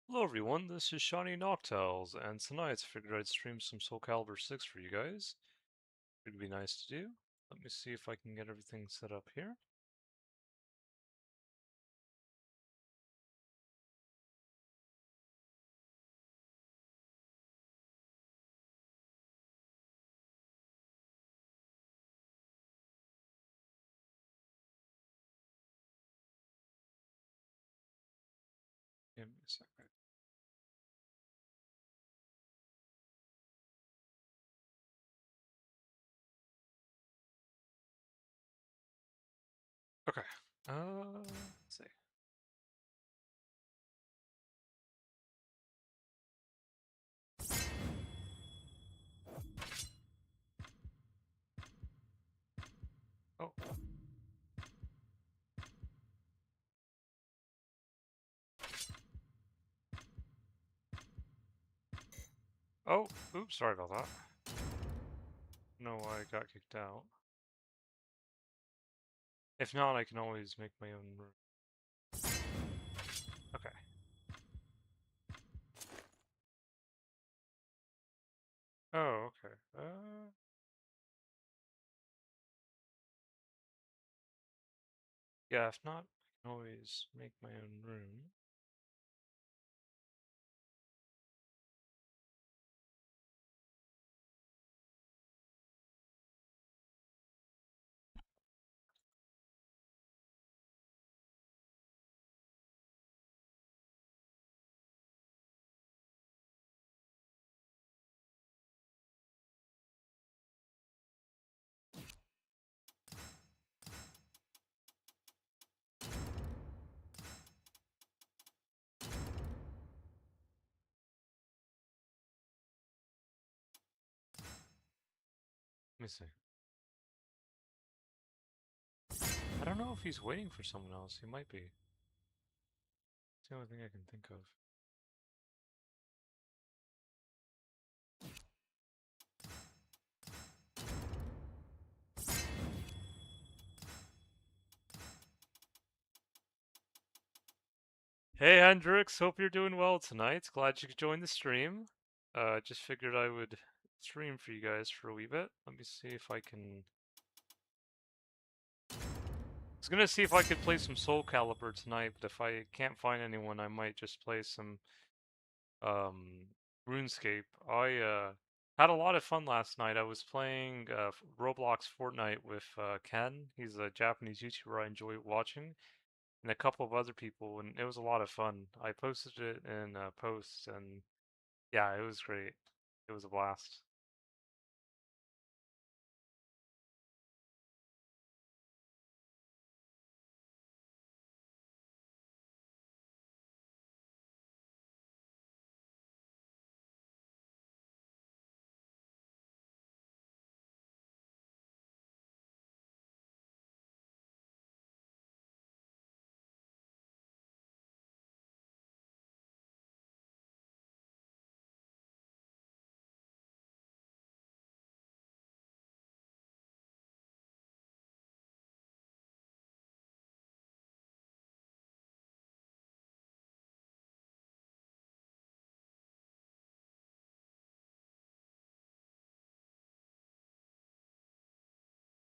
Hello everyone, this is Shawnee Noctiles, and tonight I figured I'd stream some Soulcalibur 6 for you guys. It'd be nice to do. Let me see if I can get everything set up here. Give me a second. Okay. Let's see. Oh. Oh, oops, sorry about that. No, I got kicked out. If not, I can always make my own room. Okay. Oh, okay. Yeah, if not, I can always make my own room. Let me see. I don't know if he's waiting for someone else. He might be. It's the only thing I can think of. Hey Hendrix, hope you're doing well tonight. Glad you could join the stream. Just figured I would stream for you guys for a wee bit. Let me see if I can. I was gonna see if I could play some Soulcalibur tonight, but if I can't find anyone, I might just play some um RuneScape. I had a lot of fun last night. I was playing Roblox Fortnite with Ken. He's a Japanese YouTuber I enjoy watching, and a couple of other people, and it was a lot of fun. I posted it in posts, and yeah, it was great. It was a blast.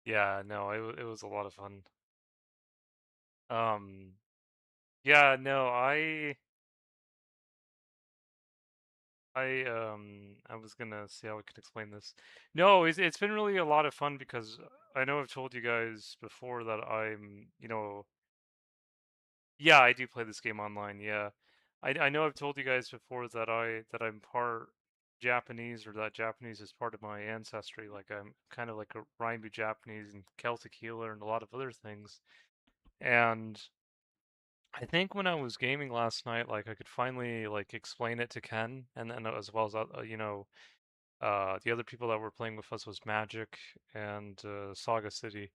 Yeah, no, it was a lot of fun. Um, yeah, no, I was gonna see how I could explain this. No, it's been really a lot of fun because I know I've told you guys before that yeah, I do play this game online. Yeah, I know I've told you guys before that I'm part Japanese, or that Japanese is part of my ancestry. Like I'm kind of like a Rhinebu Japanese and Celtic healer and a lot of other things. And I think when I was gaming last night, like I could finally like explain it to Ken, and then as well as the other people that were playing with us was Magic and Saga City,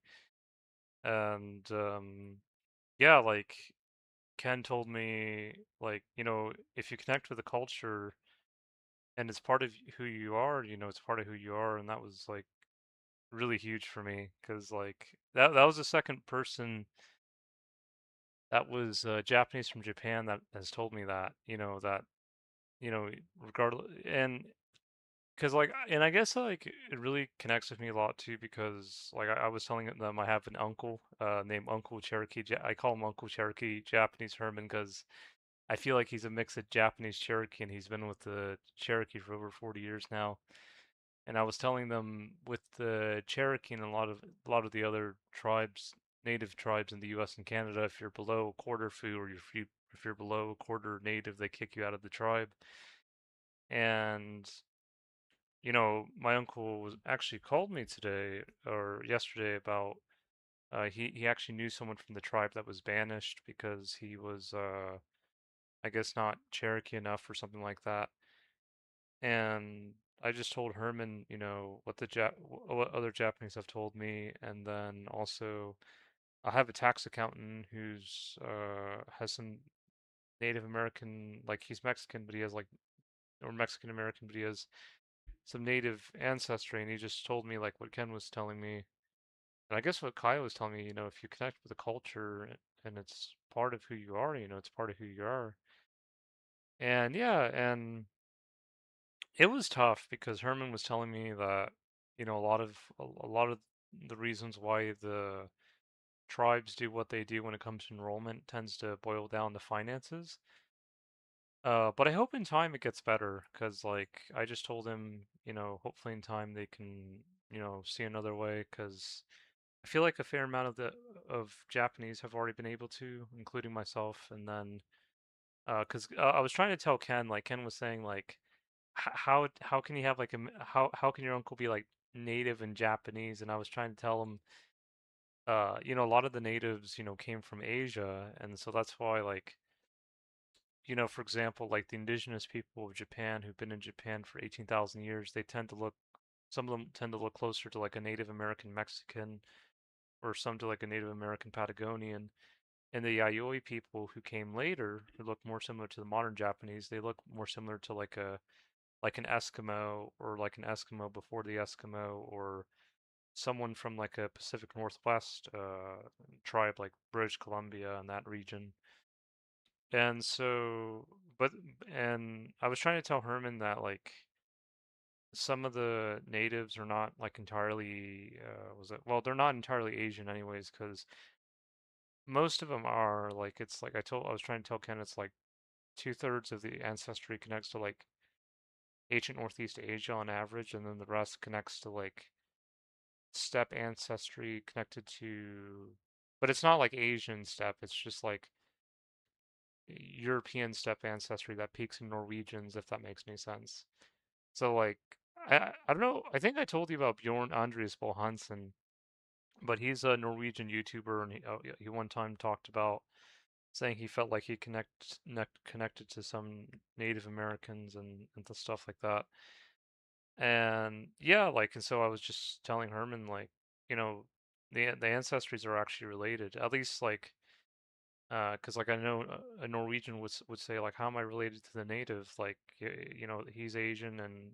and yeah, like Ken told me, like, if you connect with the culture and it's part of who you are, it's part of who you are, and that was like really huge for me because like that was the second person that was Japanese from Japan that has told me that, that, regardless, and because like, and I guess like it really connects with me a lot too because like I was telling them I have an uncle named Uncle Cherokee. I call him Uncle Cherokee Japanese Herman because I feel like he's a mix of Japanese Cherokee and he's been with the Cherokee for over 40 years now. And I was telling them with the Cherokee and a lot of the other tribes, native tribes in the U.S. and Canada, if you're below a quarter foo or if you're below a quarter native, they kick you out of the tribe. And my uncle was actually called me today or yesterday about he actually knew someone from the tribe that was banished because he was I guess not Cherokee enough or something like that. And I just told Herman, what other Japanese have told me, and then also I have a tax accountant who's has some Native American, like he's Mexican, but he has like or Mexican American, but he has some native ancestry, and he just told me like what Ken was telling me, and I guess what Kyle was telling me. If you connect with the culture and it's part of who you are, it's part of who you are. And yeah, and it was tough because Herman was telling me that, a lot of the reasons why the tribes do what they do when it comes to enrollment tends to boil down to finances. But I hope in time it gets better because, like, I just told him, hopefully in time they can, see another way because I feel like a fair amount of Japanese have already been able to, including myself, and then because I was trying to tell Ken, like Ken was saying, like how can you have like how can your uncle be like native and Japanese? And I was trying to tell him, a lot of the natives, came from Asia, and so that's why like, for example, like the indigenous people of Japan who've been in Japan for 18,000 years, some of them tend to look closer to like a Native American Mexican or some to like a Native American Patagonian. And the Yayoi people who came later, who look more similar to the modern Japanese, they look more similar to like an Eskimo or like an Eskimo before the Eskimo or someone from like a Pacific Northwest tribe like British Columbia and that region. And so, but and I was trying to tell Herman that like some of the natives are not like entirely was it well they're not entirely Asian anyways because most of them are like it's like I was trying to tell Ken it's like 2/3 of the ancestry connects to like ancient Northeast Asia on average, and then the rest connects to like steppe ancestry connected to, but it's not like Asian steppe, it's just like European steppe ancestry that peaks in Norwegians, if that makes any sense. So like I don't know, I think I told you about Bjorn Andreas Bo Hansen, but he's a Norwegian YouTuber, and he one time talked about saying he felt like he connected to some Native Americans and the stuff like that. And yeah, like, and so I was just telling Herman, like, you know, the ancestries are actually related. At least, like, because like I know a Norwegian would say, like, how am I related to the native? Like, he's Asian, and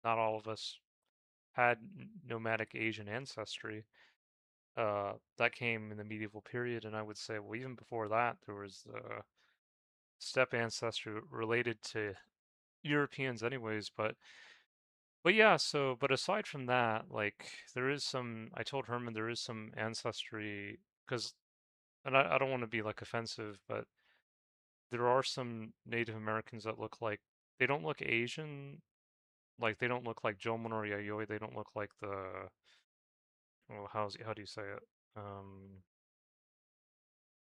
not all of us had nomadic Asian ancestry. That came in the medieval period, and I would say, well, even before that, there was steppe ancestry related to Europeans, anyways. But yeah, so but aside from that, like there is some. I told Herman there is some ancestry because, and I don't want to be like offensive, but there are some Native Americans that look like they don't look Asian, like they don't look like Jomon or Yayoi. They don't look like the well, how do you say it? Um,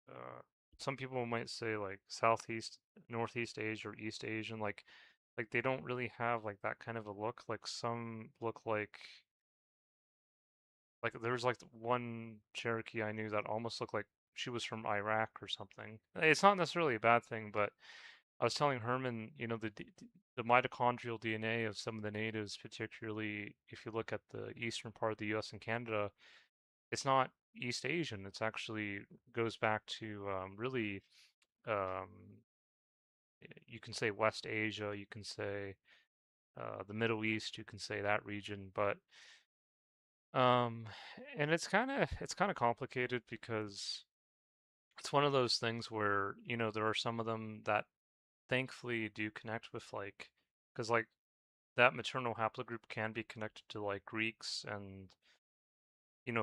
uh, some people might say like Southeast, Northeast Asia or East Asian, like they don't really have like that kind of a look. Like some look like there was like one Cherokee I knew that almost looked like she was from Iraq or something. It's not necessarily a bad thing, but I was telling Herman, the mitochondrial DNA of some of the natives, particularly if you look at the eastern part of the U.S. and Canada, it's not East Asian. It's actually goes back to really, um, you can say West Asia, you can say the Middle East, you can say that region, but Um, and it's kind of complicated because it's one of those things where, there are some of them that thankfully do connect with like, because like that maternal haplogroup can be connected to like Greeks and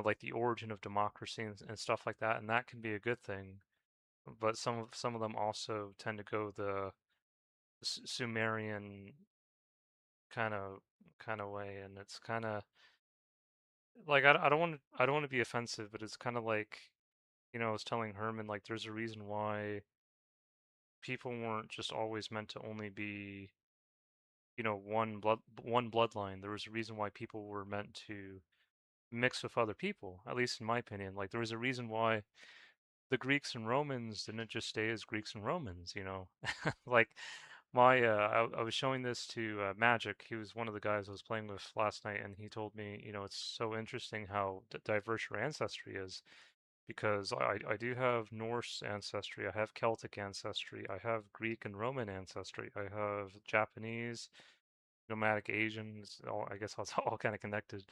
like the origin of democracy and stuff like that, and that can be a good thing. But some of them also tend to go the Sumerian kind of way, and it's kind of like I don't want to be offensive, but it's kind of like I was telling Herman like there's a reason why people weren't just always meant to only be one bloodline. There was a reason why people were meant to mix with other people, at least in my opinion. Like there was a reason why the Greeks and Romans didn't just stay as Greeks and Romans. Like I was showing this to Magic. He was one of the guys I was playing with last night, and he told me, it's so interesting how diverse your ancestry is because I do have Norse ancestry, I have Celtic ancestry, I have Greek and Roman ancestry, I have Japanese, nomadic Asians. I guess it's all kind of connected.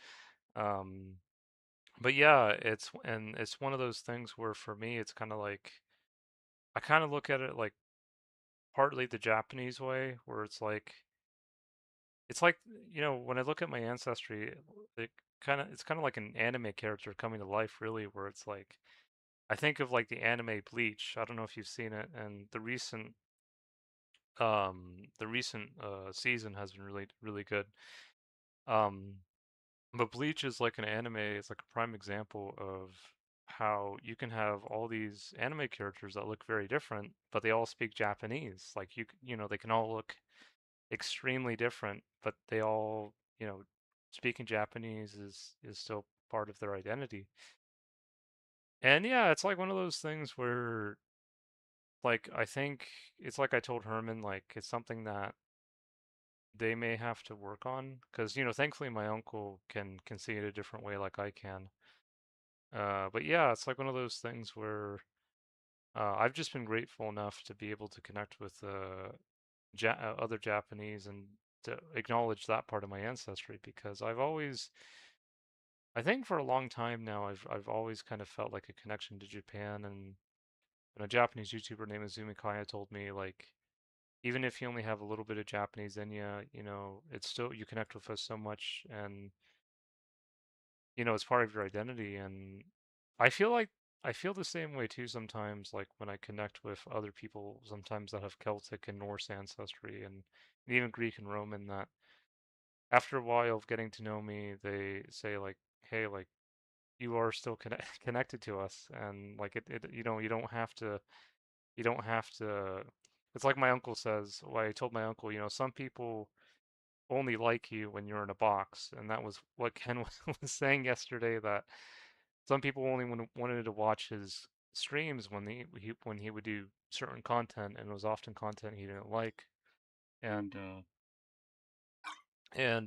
Um, but yeah, it's one of those things where for me it's kind of like I kind of look at it like partly the Japanese way, where it's like when I look at my ancestry, it's kind of like an anime character coming to life, really, where it's like I think of like the anime Bleach. I don't know if you've seen it, and the recent season has been really really good. Um, but Bleach is like an anime. It's like a prime example of how you can have all these anime characters that look very different, but they all speak Japanese. Like they can all look extremely different, but they all, speaking Japanese is still part of their identity. And yeah, it's like one of those things where like I think it's like I told Herman, like it's something that they may have to work on because thankfully my uncle can see it a different way like I can. But yeah, it's like one of those things where I've just been grateful enough to be able to connect with other Japanese and to acknowledge that part of my ancestry because I think for a long time now, I've always kind of felt like a connection to Japan, and a Japanese YouTuber named Azumi Kaya told me like even if you only have a little bit of Japanese in you, it's still you connect with us so much, and it's part of your identity. And I feel like I feel the same way too sometimes, like when I connect with other people, sometimes that have Celtic and Norse ancestry, and even Greek and Roman, that after a while of getting to know me, they say like, "Hey, like you are still connected to us," and like you don't have to, you don't have to. It's like my uncle says. Well, I told my uncle, some people only like you when you're in a box, and that was what Ken was saying yesterday. That some people only wanted to watch his streams when he would do certain content, and it was often content he didn't like. And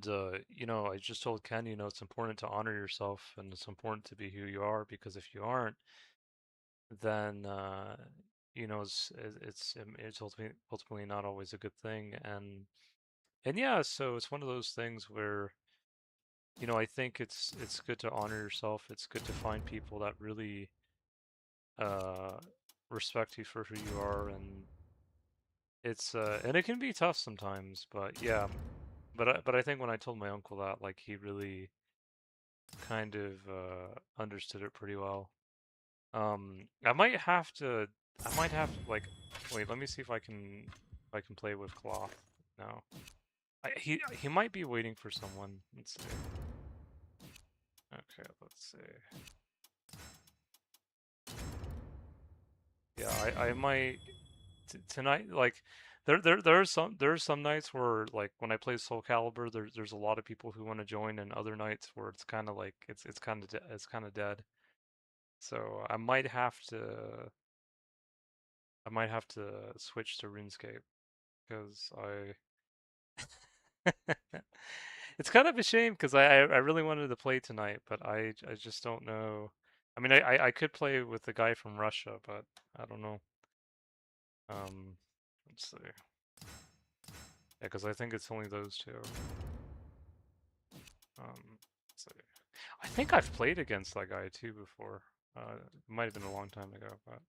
I just told Ken, it's important to honor yourself, and it's important to be who you are, because if you aren't, then it's ultimately not always a good thing. And yeah, so it's one of those things where I think it's good to honor yourself. It's good to find people that really uh respect you for who you are, and and it can be tough sometimes, but yeah. But I think when I told my uncle that, like, he really kind of understood it pretty well. I might have to like wait, let me see if I can play with cloth now. He might be waiting for someone. Let's see. Okay, let's see. Yeah, I might tonight, like there's some nights where, like, when I play Soulcalibur, there's a lot of people who want to join, and other nights where it's kind of like it's kind of dead. So I might have to switch to Runescape because it's kind of a shame because I really wanted to play tonight, but I just don't know. I mean, I could play with the guy from Russia, but I don't know. Um, let's see. Yeah, because I think it's only those two. Let's see. I think I've played against that guy too before. It might have been a long time ago, but.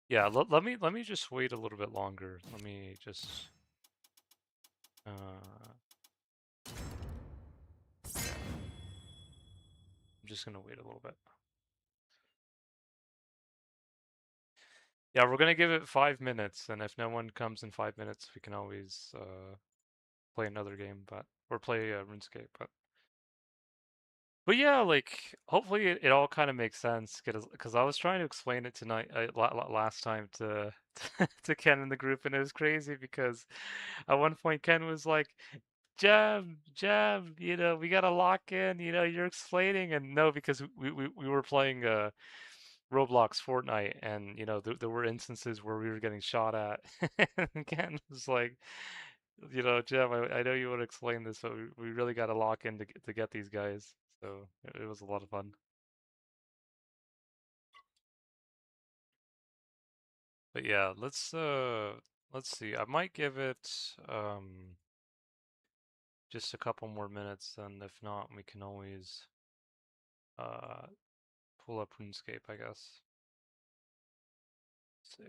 Yeah, let me just wait a little bit longer. Let me just yeah, I'm just gonna wait a little bit. Yeah, we're gonna give it 5 minutes, and if no one comes in 5 minutes, we can always play another game, but or play RuneScape. But yeah, like hopefully it all kind of makes sense because I was trying to explain it tonight last time to to Ken in the group, and it was crazy because at one point Ken was like, Jam, we gotta lock in, you're explaining, and no, because we were playing Roblox Fortnite, and there were instances where we were getting shot at, and Ken was like, Jam, I know you want to explain this, but we really gotta lock in to get these guys. So it was a lot of fun. But yeah, let's see. I might give it just a couple more minutes, and if not, we can always uh pull up RuneScape, I guess. Let's see.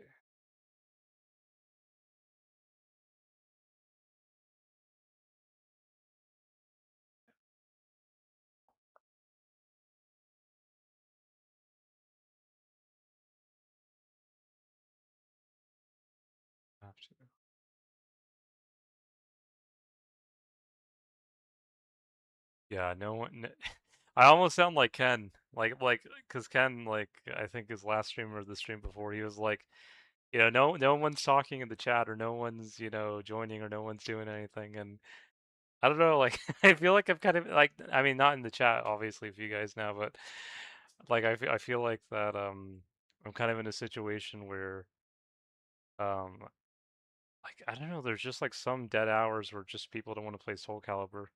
Have to. Yeah, no one. I almost sound like Ken, because Ken, I think his last stream or the stream before, he was like, no one's talking in the chat, or no one's, joining, or no one's doing anything, and I don't know, like I feel like I'm kind of like, I mean, not in the chat, obviously, for you guys now, but like I feel like that I'm kind of in a situation where um like I don't know, there's just like some dead hours where just people don't want to play Soulcalibur.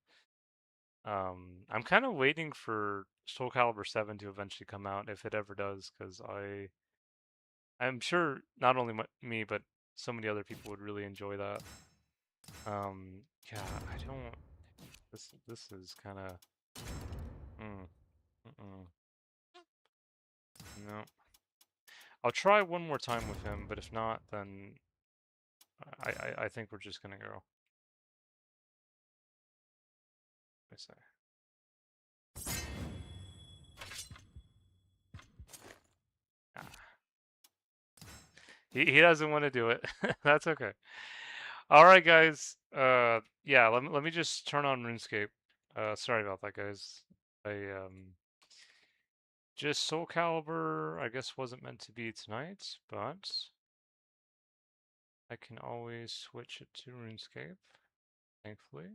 I'm kind of waiting for Soulcalibur 7 to eventually come out if it ever does, because I'm sure not only me but so many other people would really enjoy that. Yeah, I don't. This is kind of. Mm, mm-mm. No, I'll try one more time with him, but if not, then I think we're just gonna go. I say. Ah. He doesn't want to do it. That's okay. All right, guys. Yeah. Let me just turn on RuneScape. Sorry about that, guys. I just Soul Calibur. I guess wasn't meant to be tonight, but I can always switch it to RuneScape. Thankfully.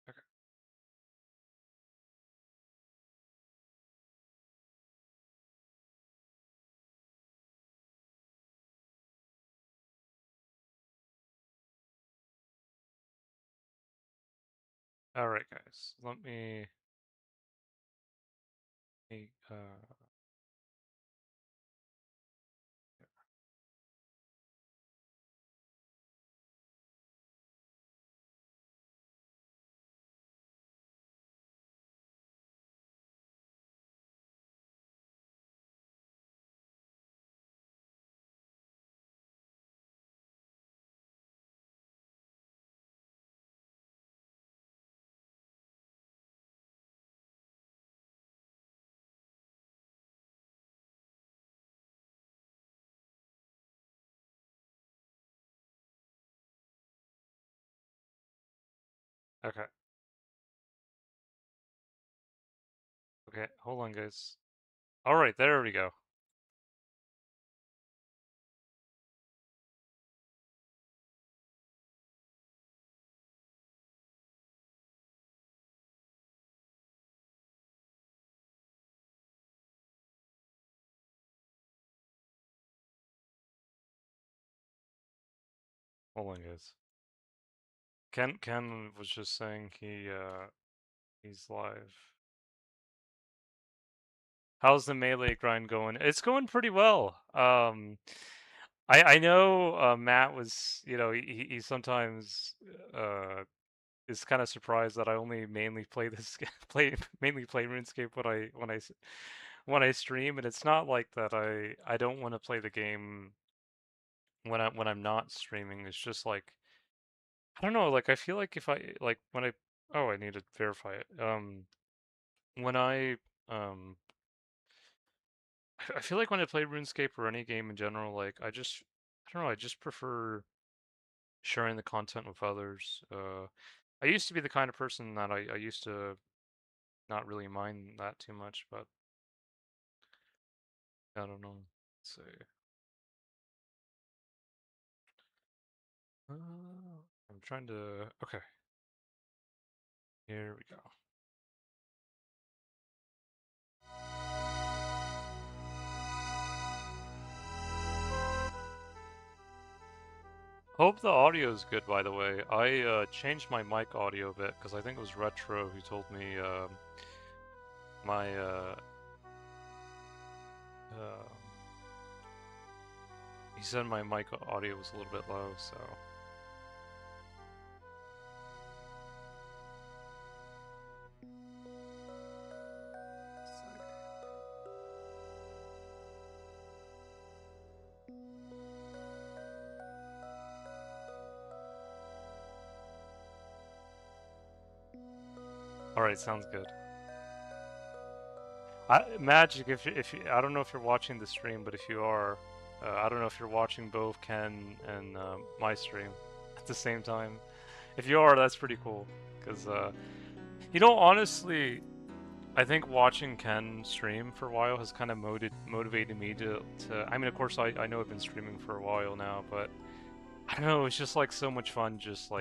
Okay. All right, guys. Let me. Okay. Okay. Hold on, guys. All right. There we go. Hold on, guys. Ken was just saying he's live. How's the melee grind going? It's going pretty well. I know Matt was, he sometimes is kind of surprised that I only mainly play this mainly play RuneScape when I stream, and it's not like that. I don't want to play the game when I'm not streaming. It's just like I don't know. Like I feel like if I like when I oh I need to verify it. When um I feel like when I play RuneScape or any game in general, like I don't know. I just prefer sharing the content with others. I used to be the kind of person that I used to not really mind that too much, but I don't know. Let's see. I'm trying to. Okay, here we go. Hope the audio is good, by the way. I changed my mic audio a bit because I think it was Retro who told me my uh, he said my mic audio was a little bit low, so. All right, sounds good. Magic, if you, I don't know if you're watching the stream, but if you are, I don't know if you're watching both Ken and my stream at the same time. If you are, that's pretty cool. Because, honestly, I think watching Ken stream for a while has kind of motivated me to. I mean, of course, I know I've been streaming for a while now, but I don't know. It's just like so much fun, just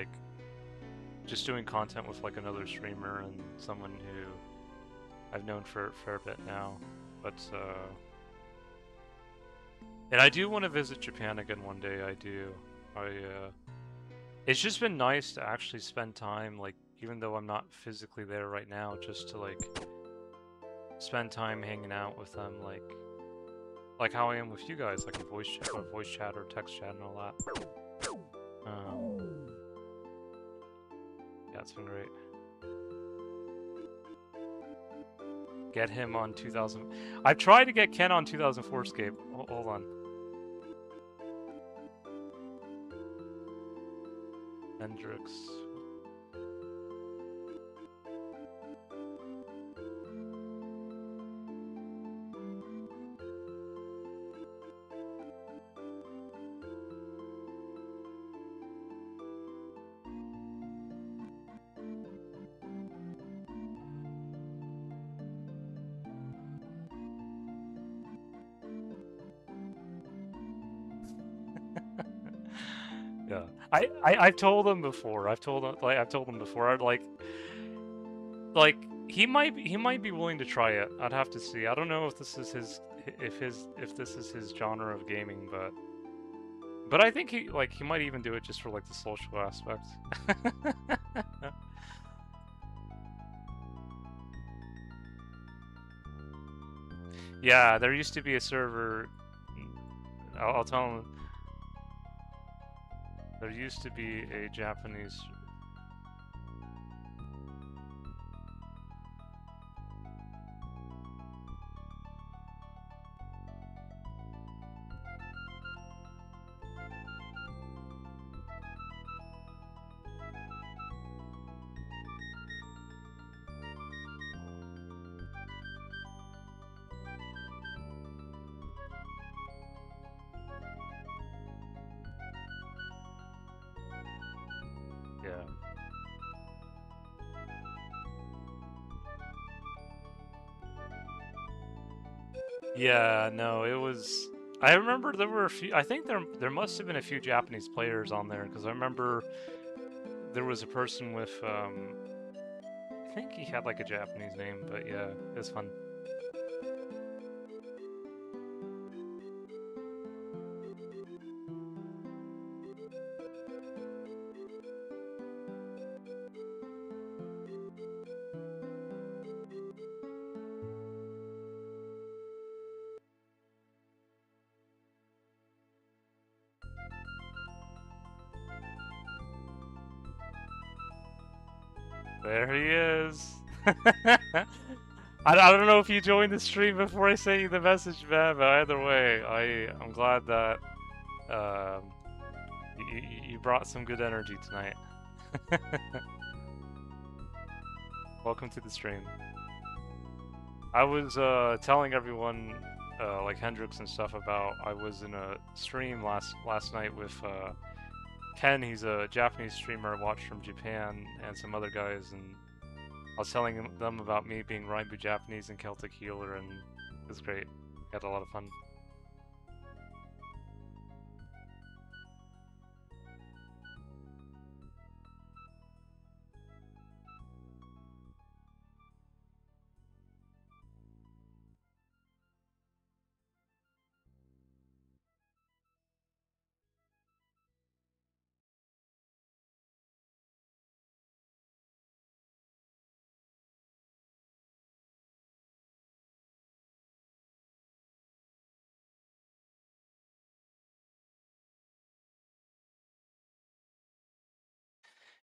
doing content with like another streamer and someone who I've known for a fair bit now. But and I do want to visit Japan again one day. I do. It's just been nice to actually spend time, like, even though I'm not physically there right now, just to like spend time hanging out with them, like how I am with you guys, like a voice chat or text chat and all that. Yeah, it's been great. Get him on 2000. I've tried to get Ken on 2004Scape. Hold on. Hendrix. Yeah, I've told him before. I've told him before. Like he might be willing to try it. I'd have to see. I don't know if this is if this is his genre of gaming, but I think he might even do it just for like the social aspect. Yeah, there used to be a server. I'll tell him. There used to be a Japanese. Yeah. Yeah, no, it was. I remember there were a few. I think there must have been a few Japanese players on there because I remember there was a person with. I think he had like a Japanese name, but yeah, it was fun. There he is. I don't know if you joined the stream before I sent you the message, man, but either way, I'm glad that you brought some good energy tonight. Welcome to the stream. I was telling everyone, like Hendrix and stuff, about I was in a stream last night with Ken. He's a Japanese streamer I watched from Japan, and some other guys, and I was telling them about me being Rainbow Japanese and Celtic Healer, and it was great. Had a lot of fun.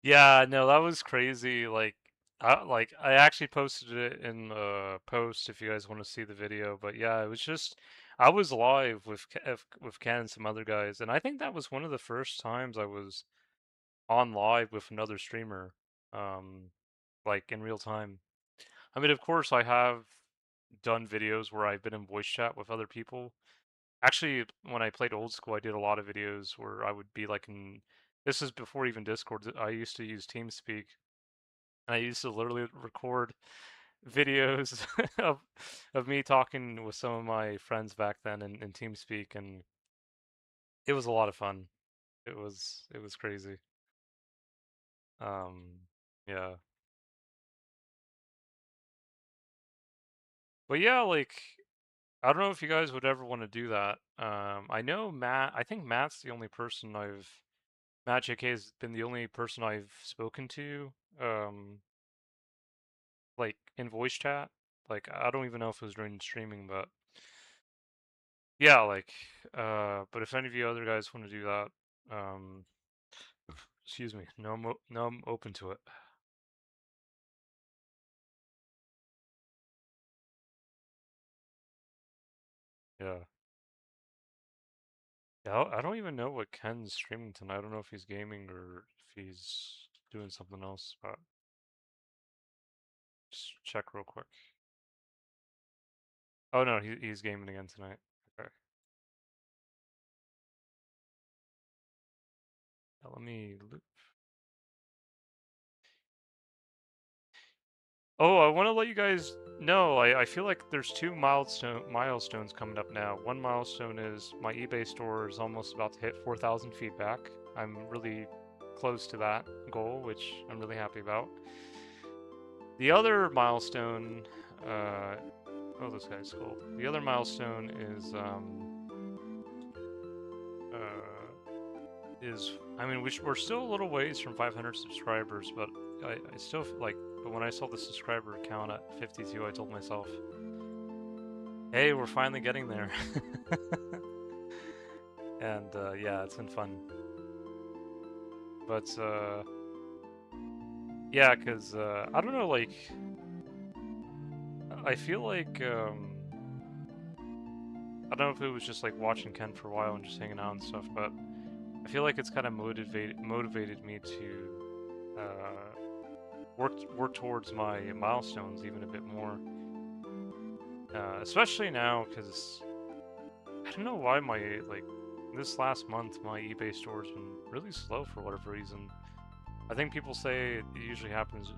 Yeah, no, that was crazy. I actually posted it in the post if you guys want to see the video. But yeah, it was just I was live with with Ken and some other guys, and I think that was one of the first times I was on live with another streamer, um, like in real time. I mean, of course, I have done videos where I've been in voice chat with other people. Actually, when I played old school, I did a lot of videos where I would be like in. This is before even Discord. I used to use TeamSpeak, and I used to literally record videos of me talking with some of my friends back then in TeamSpeak, and it was a lot of fun. It was crazy. Um, yeah, but yeah, like I don't know if you guys would ever want to do that. I know Matt. I think Matt's the only person Matt JK has been the only person I've spoken to. Like in voice chat. Like I don't even know if it was during streaming, but yeah, like but if any of you other guys want to do that, um excuse me, no, I'm open to it. Yeah. Yeah, I don't even know what Ken's streaming tonight. I don't know if he's gaming or if he's doing something else, but just check real quick. Oh no, he's gaming again tonight. Okay. Now let me loop. Oh, I want to let you guys know, I feel like there's two milestones coming up now. One milestone is my eBay store is almost about to hit 4,000 feedback. I'm really close to that goal, which I'm really happy about. The other milestone, oh, this guy's cool. The other milestone I mean, we're still a little ways from 500 subscribers, but I still feel like, but when I saw the subscriber count at 52, I told myself, hey, we're finally getting there. And yeah, it's been fun. But yeah, because I don't know, like, I feel like, I don't know if it was just like watching Ken for a while and just hanging out and stuff, but I feel like it's kind of motivated me to work towards my milestones even a bit more. Especially now, because I don't know why this last month my eBay store's been really slow for whatever reason. I think people say it usually happens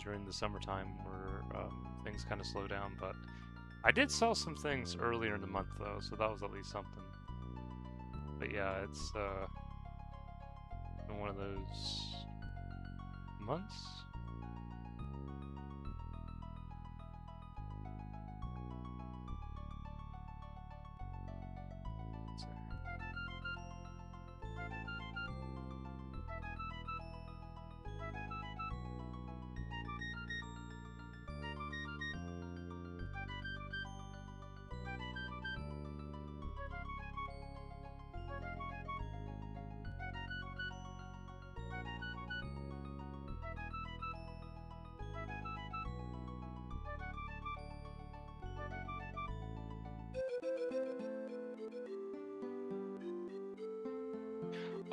during the summertime where things kind of slow down, but I did sell some things earlier in the month though, so that was at least something. But yeah, it's been one of those months.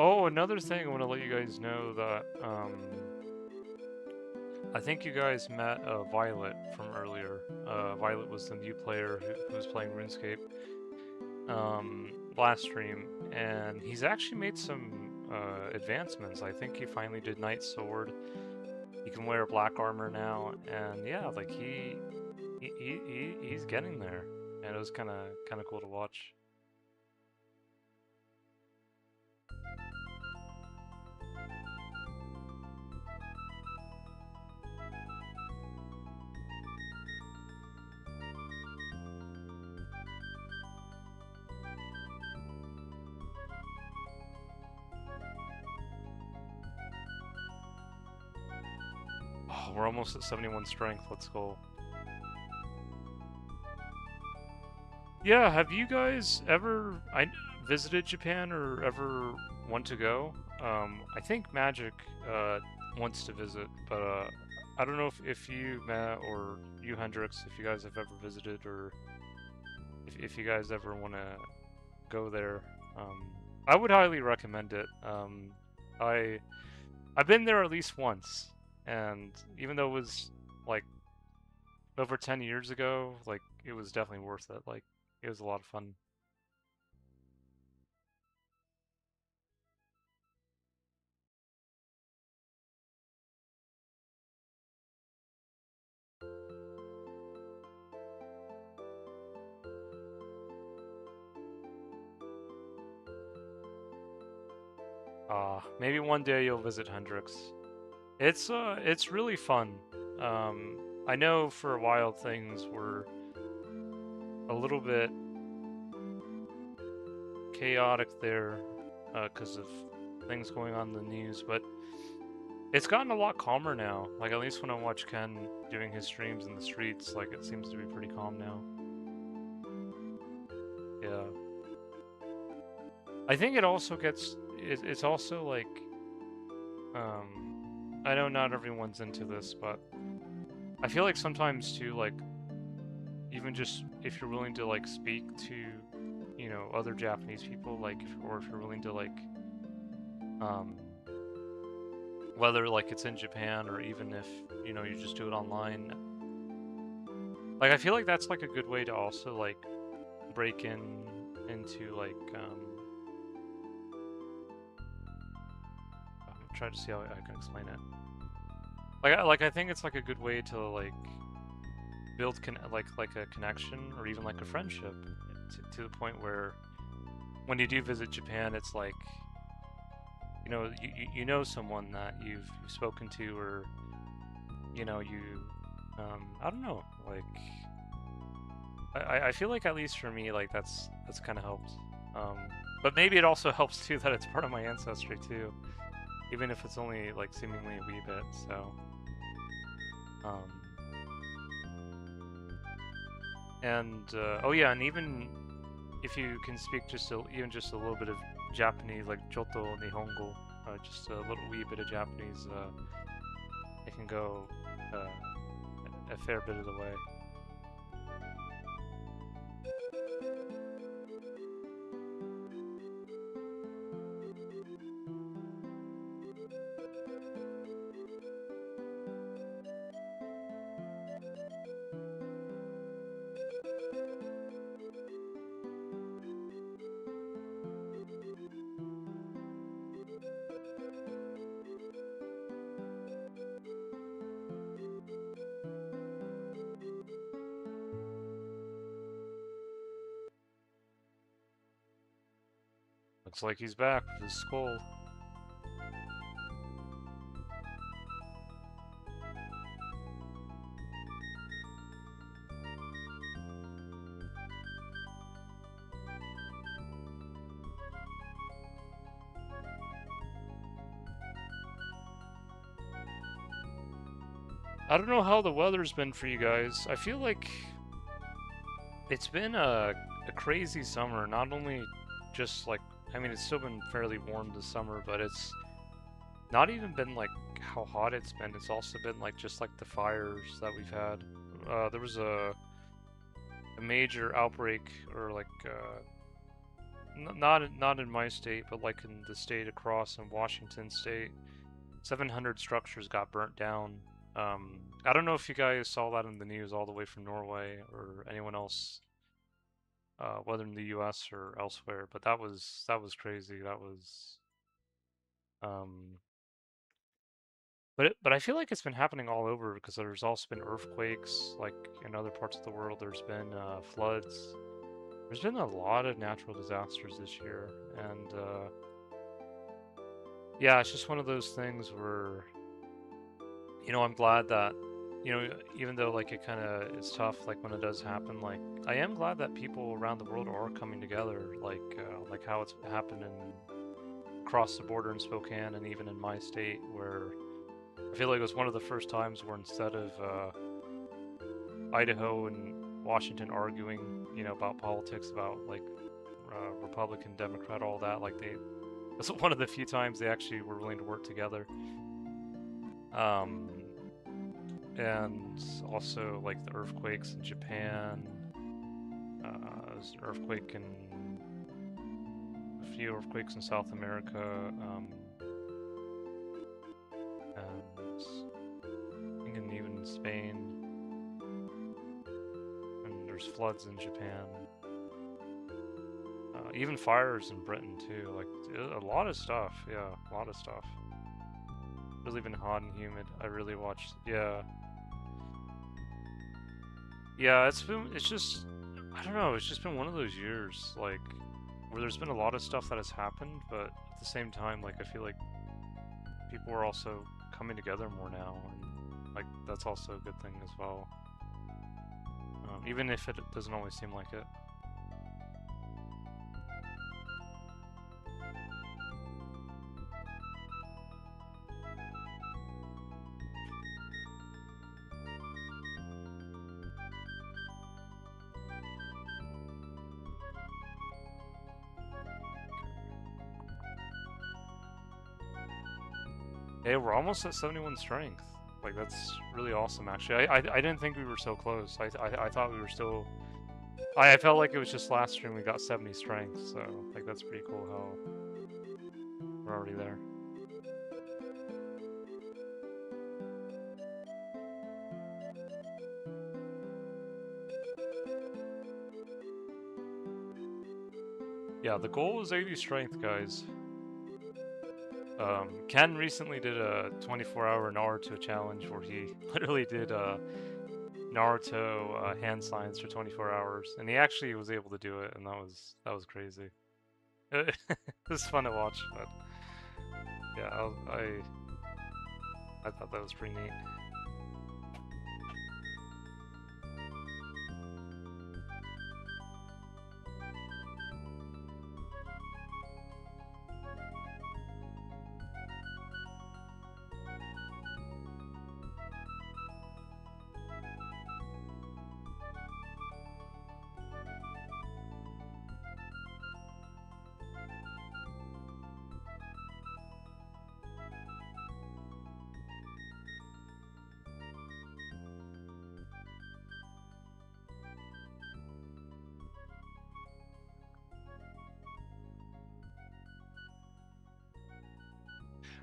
Oh, another thing I want to let you guys know that I think you guys met Violet from earlier. Violet was the new player who was playing RuneScape last stream, and he's actually made some advancements. I think he finally did Knight Sword. He can wear black armor now, and yeah, like he's getting there, and it was kind of cool to watch. Oh, we're almost at 71 strength. Let's go. Yeah, have you guys ever visited Japan or ever want to go? I think Magic wants to visit, but I don't know if you, Matt, or you, Hendrix, if you guys have ever visited, or if you guys ever want to go there. I would highly recommend it. I've been there at least once, and even though it was like over 10 years ago, like it was definitely worth it. Like it was a lot of fun. Maybe one day you'll visit Hendrix. It's really fun. I know for a while things were a little bit chaotic there, because of things going on in the news, but it's gotten a lot calmer now. Like, at least when I watch Ken doing his streams in the streets, like, it seems to be pretty calm now. Yeah. I think it also gets... It's also, like... I know not everyone's into this, but... I feel like sometimes, too, like... Even just if you're willing to, like, speak to, you know, other Japanese people, like, or if you're willing to, like... whether, like, it's in Japan or even if, you know, you just do it online. Like, I feel like that's, like, a good way to also, like, break into, like, I'm trying to see how I can explain it. Like, I think it's, like, a good way to, like, build, like a connection or even, like, a friendship to the point where when you do visit Japan, it's, like, you know, you know someone that you've spoken to, or, you know, I don't know, like, I feel like, at least for me, like, that's kind of helped. But maybe it also helps, too, that it's part of my ancestry, too. Even if it's only, like, seemingly a wee bit, so... oh yeah, and even if you can speak even just a little bit of Japanese, like Choto Nihongo, just a little wee bit of Japanese, it can go a fair bit of the way. Looks like he's back with his skull. I don't know how the weather's been for you guys. I feel like it's been a crazy summer. Not only just, like, I mean, it's still been fairly warm this summer, but it's not even been, like, how hot it's been. It's also been, like, just, like, the fires that we've had. There was a major outbreak, or, like, not in my state, but like in the state across in Washington State, 700 structures got burnt down. I don't know if you guys saw that in the news all the way from Norway or anyone else, whether in the U.S. or elsewhere. But that was crazy. That was um, but I feel like it's been happening all over because there's also been earthquakes, like in other parts of the world. There's been floods. There's been a lot of natural disasters this year, and yeah, it's just one of those things where, I'm glad that, even though like it kind of is tough, like when it does happen, like I am glad that people around the world are coming together, like how it's happened across the border in Spokane and even in my state, where I feel like it was one of the first times where instead of Idaho and Washington arguing, about politics, about like Republican, Democrat, all that, like that's one of the few times they actually were willing to work together. Um, and also like the earthquakes in Japan. There's an earthquake in a few earthquakes in South America, and I think even in Spain. And there's floods in Japan. Even fires in Britain too. Like a lot of stuff. Yeah, a lot of stuff. Really been hot and humid. I really watched. Yeah. Yeah, it's just, I don't know, it's just been one of those years, like, where there's been a lot of stuff that has happened, but at the same time, like, I feel like people are also coming together more now, and, like, that's also a good thing as well. Even if it doesn't always seem like it. Hey, we're almost at 71 strength. Like, that's really awesome, actually. I didn't think we were so close. I thought we were still... I felt like it was just last stream we got 70 strength, so, like, that's pretty cool how we're already there. Yeah, the goal is 80 strength, guys. Ken recently did a 24-hour Naruto challenge where he literally did Naruto hand signs for 24 hours, and he actually was able to do it, and that was crazy. It was fun to watch, but yeah, I thought that was pretty neat.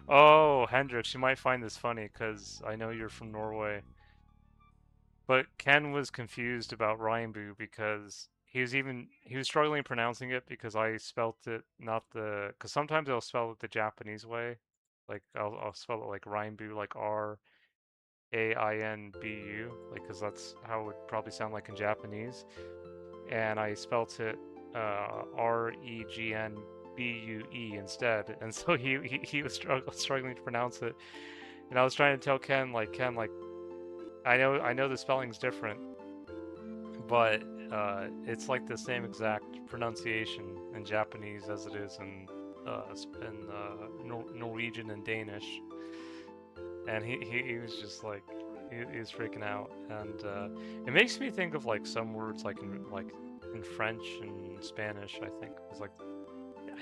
Oh, Hendrix, you might find this funny because I know you're from Norway. But Ken was confused about Ryanbu because he was struggling pronouncing it because I spelt it not the, because sometimes I'll spell it the Japanese way. Like I'll spell it like Ryanbu, like Rainbu, like, because that's how it would probably sound like in Japanese. And I spelt it Regnbue instead, and so he was struggling to pronounce it. And I was trying to tell Ken, like, I know the spelling's different, but it's like the same exact pronunciation in Japanese as it is in Norwegian and Danish. And he was just like, he was freaking out, and it makes me think of like some words like in French and Spanish. I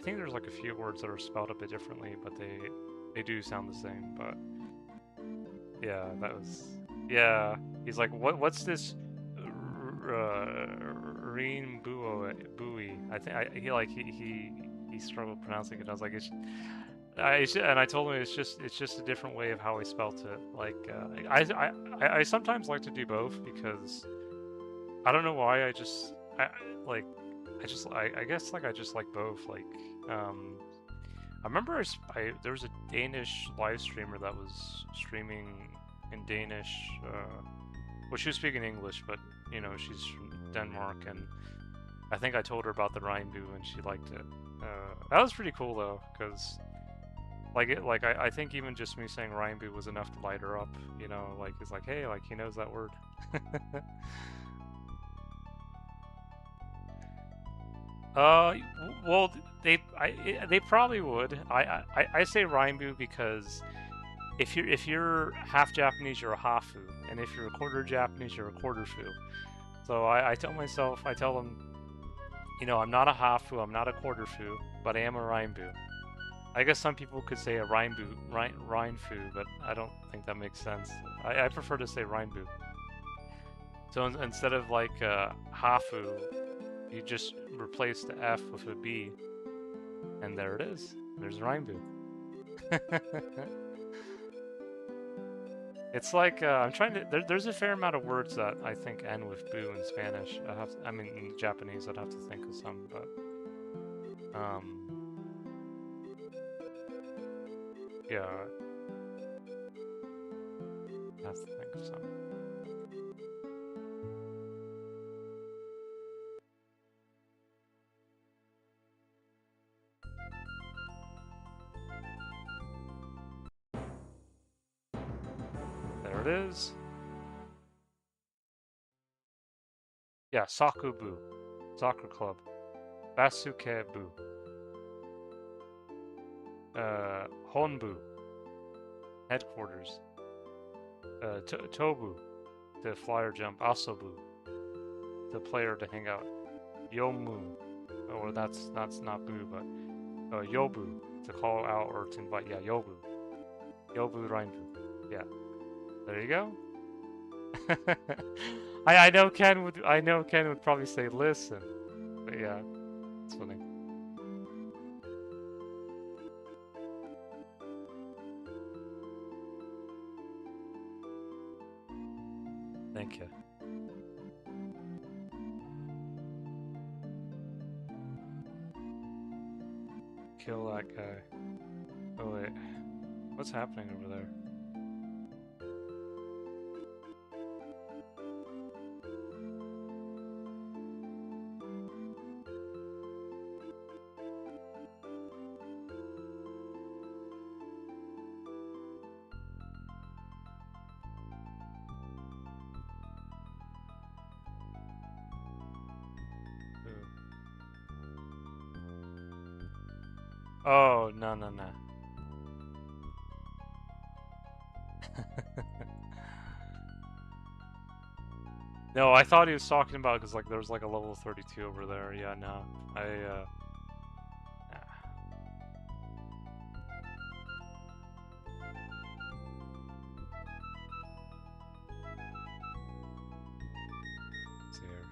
think there's like a few words that are spelled a bit differently, but they do sound the same. But yeah, yeah. He's like, what's this Reen buoy? I think he struggled pronouncing it. I was like, and I told him it's just a different way of how I spelt it. Like I sometimes like to do both because I don't know why. Like I guess like I just like both. Like I remember there was a Danish live streamer that was streaming in Danish. Well, she was speaking English, but you know she's from Denmark, and I think I told her about the Rhineboo, and she liked it. That was pretty cool though, because I think even just me saying Rhineboo was enough to light her up. You know, like it's like, hey, like he knows that word. Well, they probably would. I say Rhineboo because if you're half Japanese, you're a hafu, and if you're a quarter Japanese, you're a quarter fu. So I tell them, you know, I'm not a hafu, I'm not a quarter fu, but I am a Rhineboo. I guess some people could say a Rhinefoo, but I don't think that makes sense. I prefer to say Rhineboo. So instead of like hafu, you just replace the F with a B, and there it is. There's Rhineboo. It's like I'm trying to. There's a fair amount of words that I think end with "boo" in Spanish. I mean, in Japanese, I'd have to think of some, but yeah, I have to think of some. There it is. Yeah, Sakubu, soccer club. Basukebu. Honbu, headquarters. Tobu, the flyer jump. Asobu, the player to hang out. Yomu, or that's not boo, but Yobu, to call out or to invite. Yeah, Yobu. Yobu Rhineboo. Yeah. There you go. I know Ken would probably say listen. But yeah, it's funny. Thank you. Kill that guy. Oh wait. What's happening over there? Oh, no. No, I thought he was talking about because like there was like a level 32 over there. Yeah, no. Nah. It's here.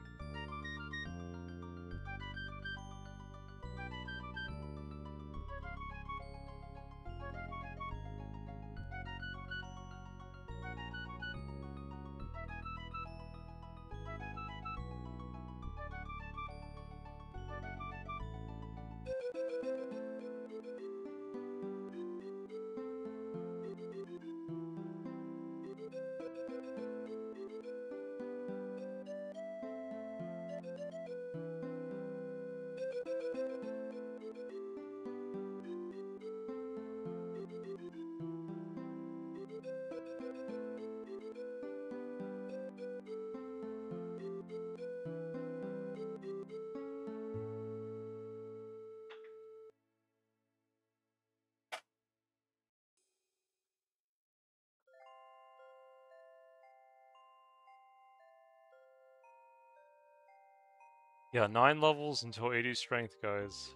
Yeah, 9 levels until 80 strength, guys.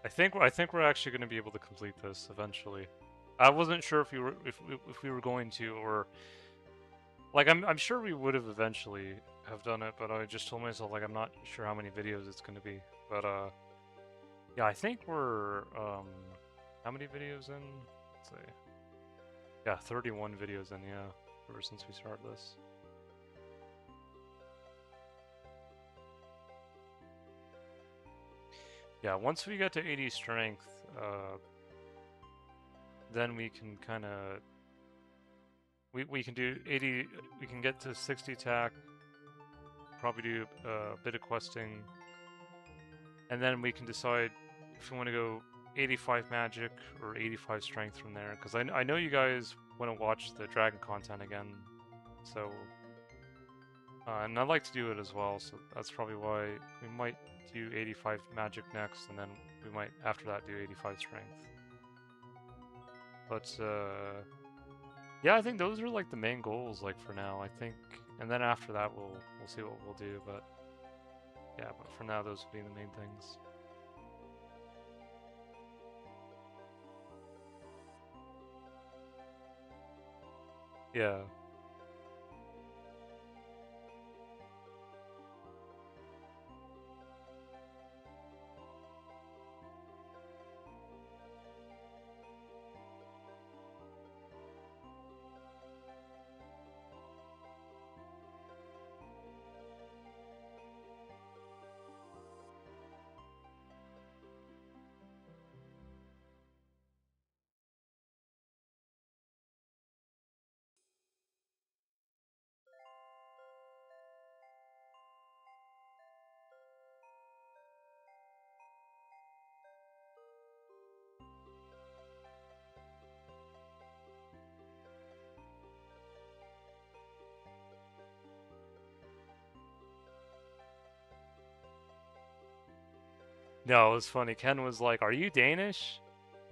I think we're actually going to be able to complete this eventually. I wasn't sure if we were going to, or like I'm sure we would have eventually. have done it, but I just told myself like I'm not sure how many videos it's gonna be. But yeah, I think we're how many videos in? Let's see. Yeah, 31 videos in. Yeah, ever since we started this. Yeah, once we get to 80 strength, then we can kind of we can do 80. We can get to 60 attack. Probably do a bit of questing, and then we can decide if we want to go 85 magic or 85 strength from there. Because I know you guys want to watch the dragon content again, so and I'd like to do it as well. So that's probably why we might do 85 magic next, and then we might after that do 85 strength. But yeah, I think those are like the main goals, like for now. I think, and then after that we'll see what we'll do. But yeah, but for now those will be the main things. Yeah. No, it was funny. Ken was like, "Are you Danish?"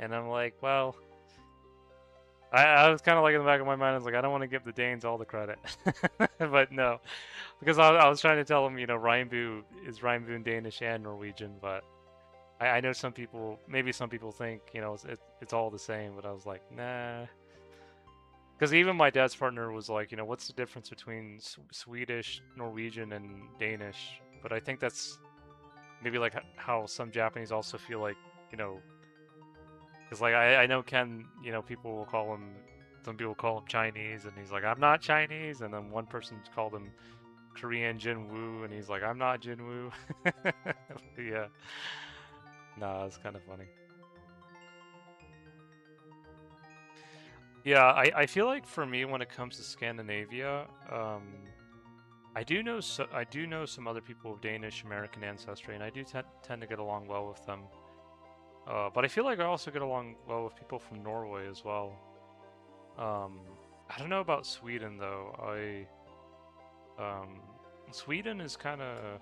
And I'm like, "Well." I was kind of like in the back of my mind, I was like, I don't want to give the Danes all the credit, but no, because I was trying to tell him, you know, Reinbu is Reinbu in Danish and Norwegian, but I know some people, maybe some people think, you know, it's all the same, but I was like, nah, because even my dad's partner was like, you know, what's the difference between Swedish, Norwegian, and Danish? But I think that's maybe like how some Japanese also feel like, you know. Because like I know Ken, you know, people will call him, some people call him Chinese, and he's like, I'm not Chinese. And then one person called him Korean Jinwoo, and he's like, I'm not Jinwoo. Yeah, nah, it's kind of funny. Yeah, I feel like for me when it comes to Scandinavia, I do know some other people of Danish American ancestry, and I do tend to get along well with them. But I feel like I also get along well with people from Norway as well. Um, I don't know about Sweden though. Um, Sweden is kind of.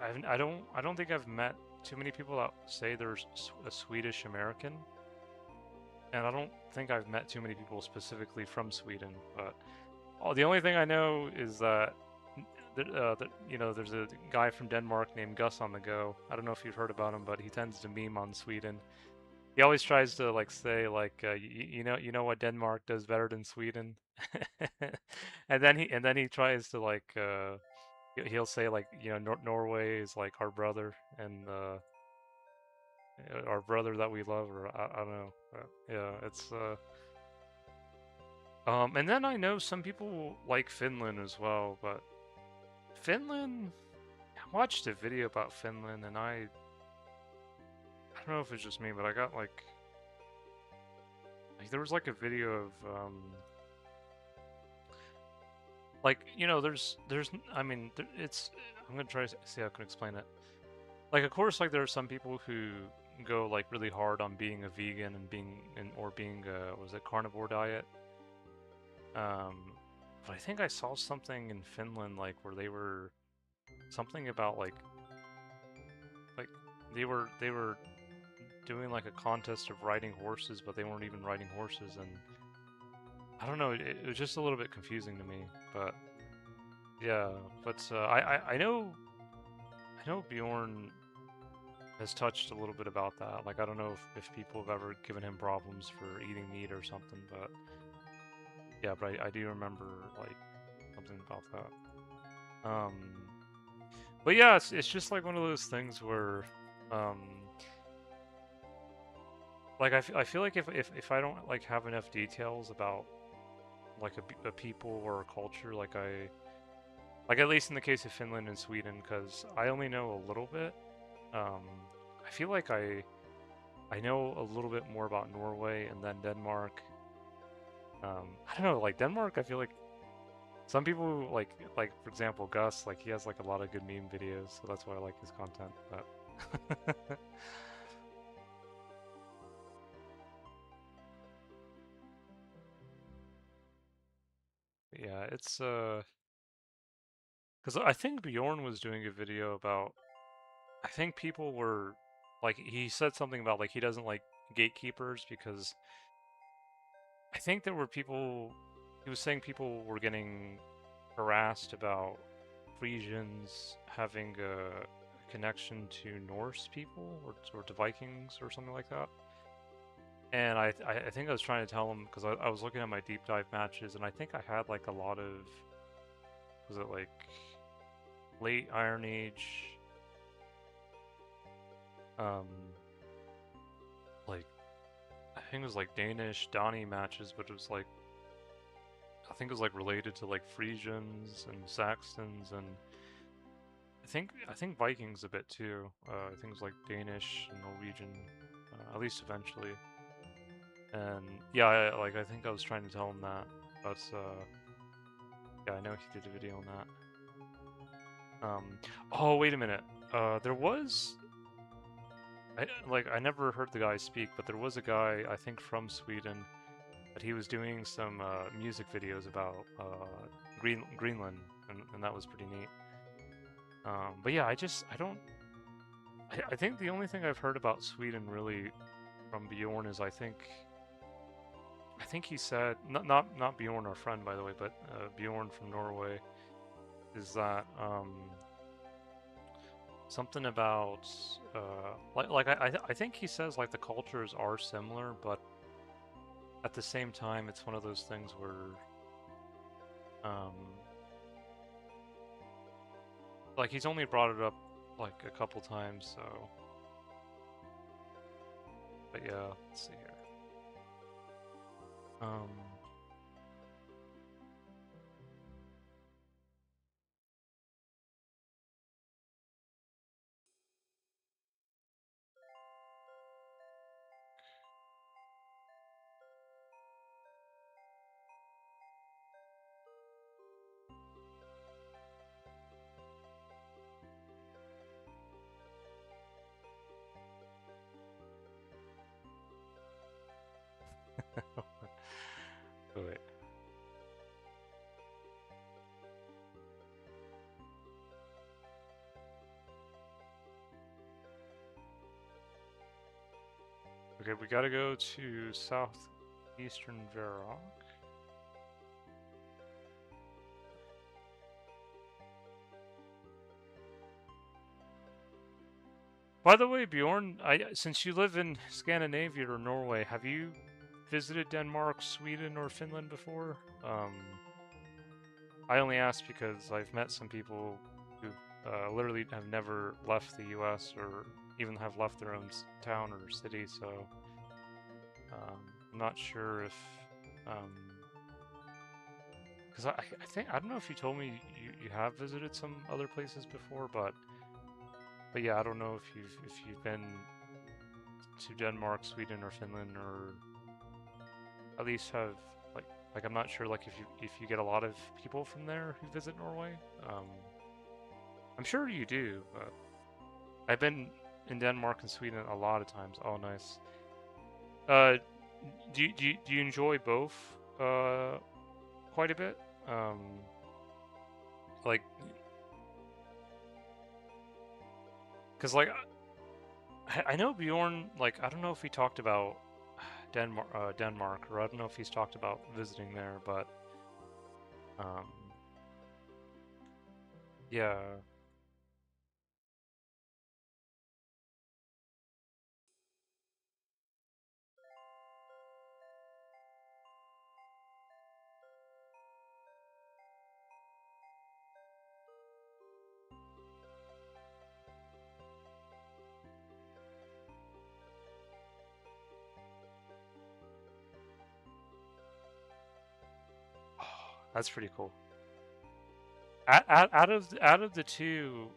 I don't think I've met too many people that say there's a Swedish American, and I don't think I've met too many people specifically from Sweden. But the only thing I know is that. You know, there's a guy from Denmark named Gus on the go. I don't know if you've heard about him, but he tends to meme on Sweden. He always tries to like say like you know what Denmark does better than Sweden, and then he tries to like he'll say like you know Norway is like our brother and our brother that we love, or I don't know. Yeah, it's and then I know some people like Finland as well, but Finland, I watched a video about Finland and I don't know if it's just me, but I got like there was like a video of like you know there's I mean it's I'm gonna try to see how I can explain it. Like of course like there are some people who go like really hard on being a vegan and being was it carnivore diet. But I think I saw something in Finland like where they were something about like they were doing like a contest of riding horses, but they weren't even riding horses, and I don't know. It was just a little bit confusing to me, but yeah. But I know Bjorn has touched a little bit about that. Like I don't know if people have ever given him problems for eating meat or something, but yeah. But I do remember like something about that. But yeah, it's just like one of those things where, um, like I feel like if I don't like have enough details about like a people or a culture, like at least in the case of Finland and Sweden, because I only know a little bit. Um, I feel like I know a little bit more about Norway and then Denmark. I don't know, like Denmark, I feel like some people like for example Gus, like he has like a lot of good meme videos, so that's why I like his content. But yeah, it's because I think Bjorn was doing a video about. I think people were like he said something about like he doesn't like gatekeepers because I think there were people. He was saying people were getting harassed about Frisians having a connection to Norse people or to Vikings or something like that. And I think I was trying to tell him because I was looking at my deep dive matches and I think I had like a lot of was it like late Iron Age um like I think it was like Danish Donnie matches, but it was like I think it was like related to like Frisians and Saxons and I think Vikings a bit too. I think it was like Danish and Norwegian, at least eventually. And yeah, I think I was trying to tell him that, but yeah, I know he did a video on that. Oh wait a minute. There was I never heard the guy speak, but there was a guy I think from Sweden that he was doing some music videos about Greenland, and that was pretty neat. But yeah, I don't. I think the only thing I've heard about Sweden really from Bjorn is I think he said not Bjorn our friend by the way, but Bjorn from Norway is that something about I think he says like the cultures are similar, but at the same time it's one of those things where um like he's only brought it up like a couple times, so but yeah, let's see here. Um wait. Okay, we gotta go to southeastern Verok. By the way, Bjorn, since you live in Scandinavia or Norway, have you visited Denmark, Sweden, or Finland before? I only ask because I've met some people who literally have never left the U.S. or even have left their own town or city, so I'm not sure if because I think I don't know if you told me you have visited some other places before, but yeah, I don't know if you've been to Denmark, Sweden, or Finland, or at least have like I'm not sure like if you get a lot of people from there who visit Norway. I'm sure you do, but I've been in Denmark and Sweden a lot of times. Oh, nice. Uh, do you enjoy both? Quite a bit. Um, like, cause like I know Bjorn. Like, I don't know if he talked about Denmark, or I don't know if he's talked about visiting there, but um, yeah. That's pretty cool. Out of the two,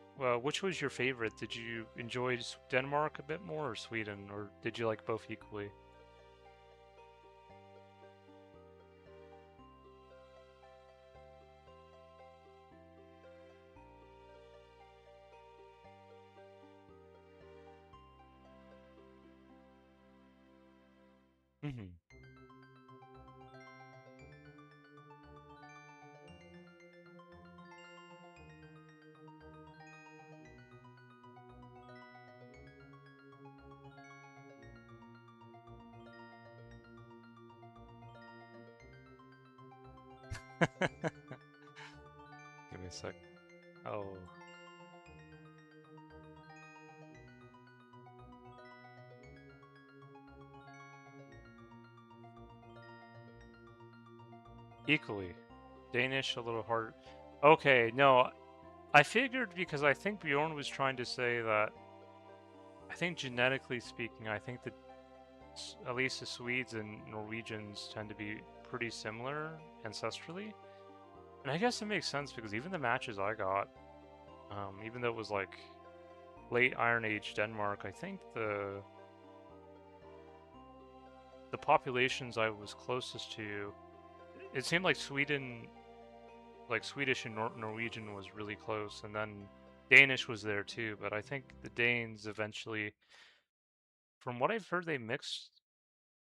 which was your favorite? Did you enjoy Denmark a bit more or Sweden, or did you like both equally? Hmm. Give me a sec. Oh, equally. Danish a little harder. Okay, no, I figured because I think Bjorn was trying to say that I think genetically speaking, I think that at least the Swedes and Norwegians tend to be pretty similar ancestrally. And I guess it makes sense because even the matches I got, even though it was like late Iron Age Denmark, I think the populations I was closest to, it seemed like Sweden, like Swedish and Norwegian was really close, and then Danish was there too. But I think the Danes eventually, from what I've heard, they mixed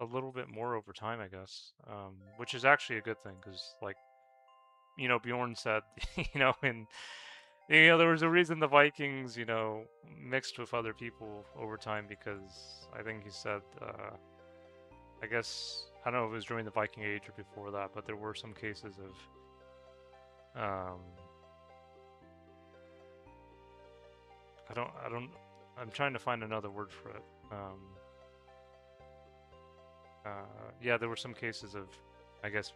a little bit more over time, I guess, which is actually a good thing because, like, Bjorn said, and there was a reason the Vikings, mixed with other people over time because I think he said, I guess, I don't know if it was during the Viking Age or before that, but there were some cases of, I don't, I'm trying to find another word for it. Yeah, there were some cases of, I guess,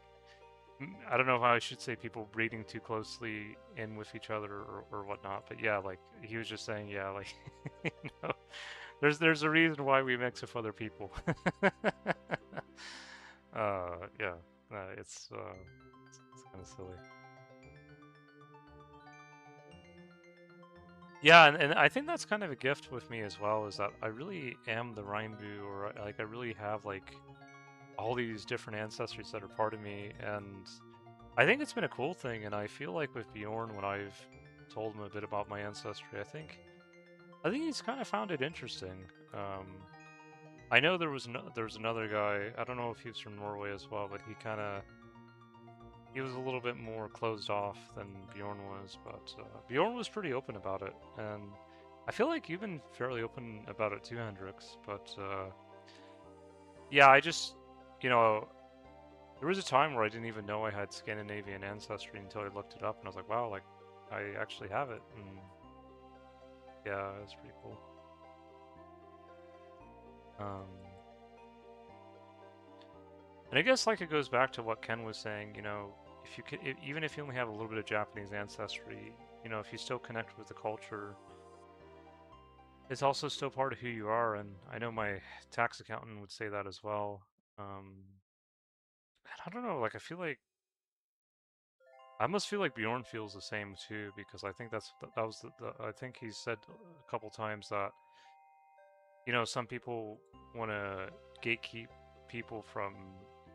I don't know how I should say people breeding too closely in with each other or whatnot, but yeah, like he was just saying, yeah, like you know, there's a reason why we mix with other people. Yeah, it's kind of silly. Yeah, and I think that's kind of a gift with me as well, is that I really am the Rainbu, or like I really have like all these different ancestries that are part of me, and I think it's been a cool thing, and I feel like with Bjorn, when I've told him a bit about my ancestry, I think he's kind of found it interesting. Um, I know there was another guy. I don't know if he was from Norway as well, but he was a little bit more closed off than Bjorn was. But Bjorn was pretty open about it, and I feel like you've been fairly open about it too, Hendrix. But yeah, I just you know there was a time where I didn't even know I had Scandinavian ancestry until I looked it up, and I was like, wow, like I actually have it, and yeah, it's pretty cool. Um, and I guess like it goes back to what Ken was saying, if you could, even if you only have a little bit of Japanese ancestry, if you still connect with the culture, it's also still part of who you are. And I know my tax accountant would say that as well. And I don't know, like I almost feel like Bjorn feels the same too, because I think that was I think he said a couple times that some people want to gatekeep people from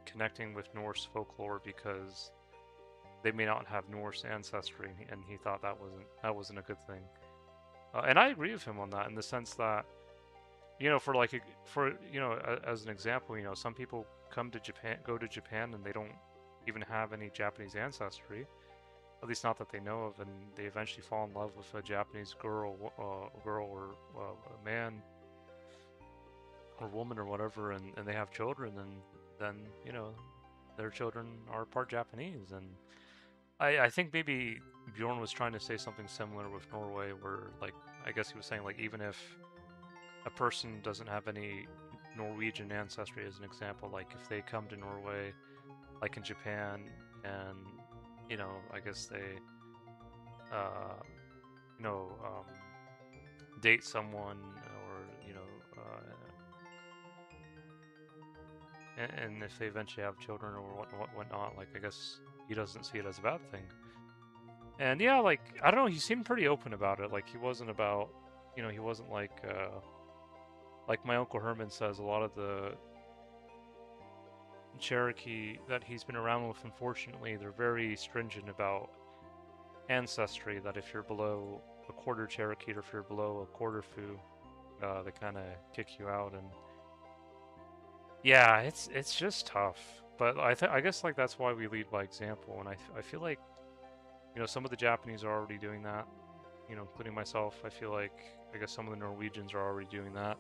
connecting with Norse folklore because they may not have Norse ancestry, and he thought that wasn't a good thing. And I agree with him on that in the sense that for like as an example, some people go to Japan, and they don't even have any Japanese ancestry, at least not that they know of, and they eventually fall in love with a Japanese girl or a man or woman or whatever, and they have children, and then their children are part Japanese. And I think maybe Bjorn was trying to say something similar with Norway, where like I guess he was saying like even if a person doesn't have any Norwegian ancestry, as an example, like if they come to Norway, like in Japan, and I guess they uh, you know um, date someone, or and if they eventually have children or whatnot, like I guess he doesn't see it as a bad thing. And yeah, like I don't know, he seemed pretty open about it. Like he wasn't about, he wasn't like my Uncle Herman says, a lot of the Cherokee that he's been around with, unfortunately, they're very stringent about ancestry. That if you're below a quarter Cherokee or if you're below a quarter Foo, they kind of kick you out. And yeah, it's just tough. But I guess like that's why we lead by example. And I feel like some of the Japanese are already doing that. Including myself. I feel like I guess some of the Norwegians are already doing that.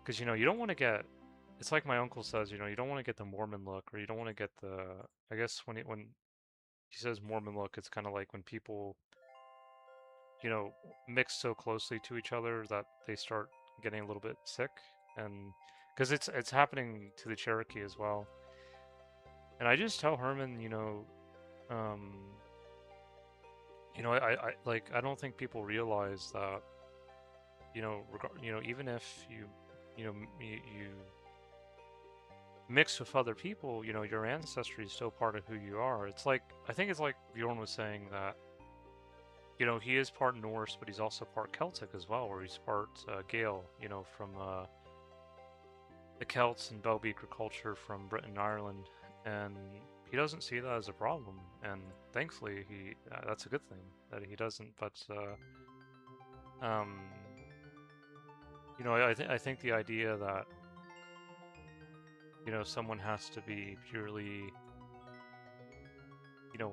Because you don't want to get. It's like my uncle says. You don't want to get the Mormon look, or you don't want to get the. I guess when he says Mormon look, it's kind of like when people mix so closely to each other that they start getting a little bit sick, and because it's happening to the Cherokee as well. And I just tell Herman, um, I don't think people realize that, even if you mix with other people, your ancestry is still part of who you are. It's like, I think it's like Bjorn was saying that, he is part Norse, but he's also part Celtic as well, or he's part Gael, from the Celts and Bell-Beaker culture from Britain and Ireland, and he doesn't see that as a problem, and thankfully that's a good thing that he doesn't. But I think the idea that someone has to be purely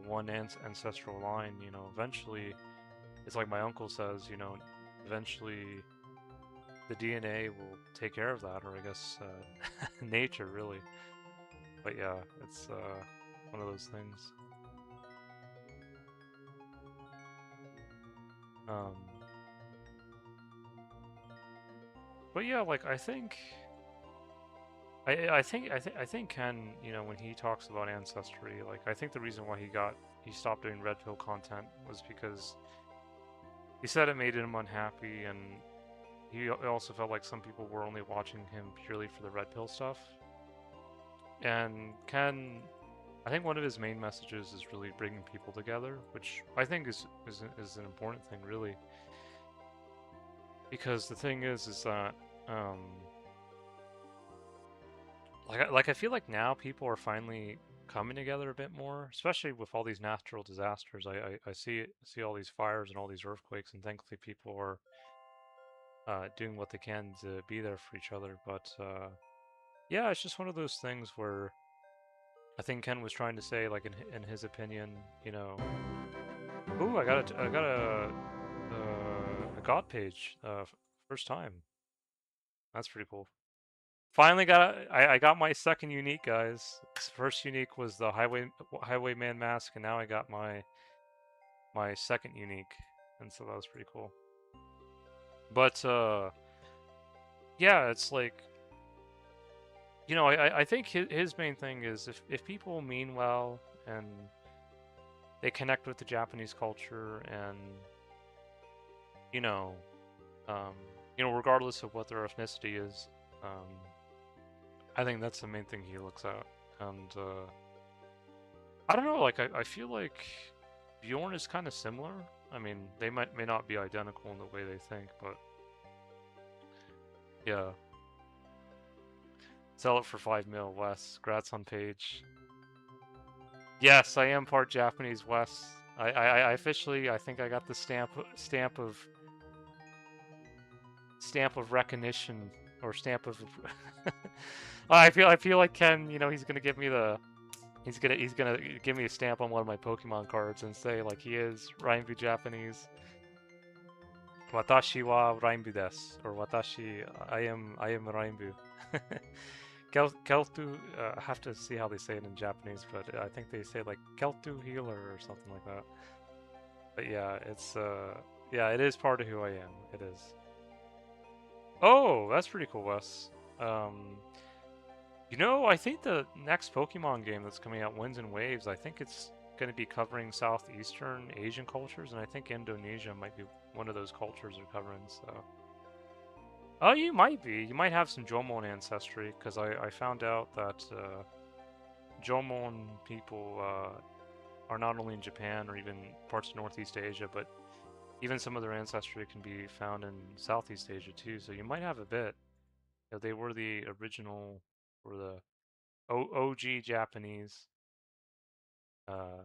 one ancestral line, eventually it's like my uncle says, eventually the DNA will take care of that, or I guess nature really. But yeah, it's one of those things. But yeah, like I think Ken, when he talks about ancestry, like I think the reason why he stopped doing red pill content was because he said it made him unhappy, and he also felt like some people were only watching him purely for the red pill stuff. And Ken, I think one of his main messages is really bringing people together, which I think is an important thing, really. Because the thing is that like I feel like now people are finally coming together a bit more, especially with all these natural disasters. I see all these fires and all these earthquakes, and thankfully people are doing what they can to be there for each other. But yeah, it's just one of those things where I think Ken was trying to say, like in his opinion, ooh, I got a god page first time. That's pretty cool. Finally I got my second unique, guys. First unique was the highwayman mask, and now I got my second unique, and so that was pretty cool. But yeah, it's like I think his main thing is if people mean well and they connect with the Japanese culture, and regardless of what their ethnicity is, I think that's the main thing he looks at. And I don't know, like I feel like Bjorn is kind of similar. I mean, they may not be identical in the way they think, but yeah. Sell it for 5 mil, Wes. Grats on page. Yes, I am part Japanese, Wes. I officially, I think I got the stamp of recognition, or stamp of. I feel like Ken, he's gonna give me he's gonna give me a stamp on one of my Pokemon cards and say like he is Rainbu Japanese. Watashi wa Rainbu desu, or Watashi, I am Rainbu. Keltu, I have to see how they say it in Japanese, but I think they say like Keltu healer or something like that. But yeah, it's yeah, it is part of who I am. It is. Oh, that's pretty cool, Wes. I think the next Pokemon game that's coming out, Winds and Waves, I think it's going to be covering Southeastern Asian cultures, and I think Indonesia might be one of those cultures they're covering, so Oh, you might be. You might have some Jomon ancestry, because I found out that Jomon people are not only in Japan or even parts of Northeast Asia, but even some of their ancestry can be found in Southeast Asia too. So you might have a bit. You know, they were the original, or the OG Japanese. Uh,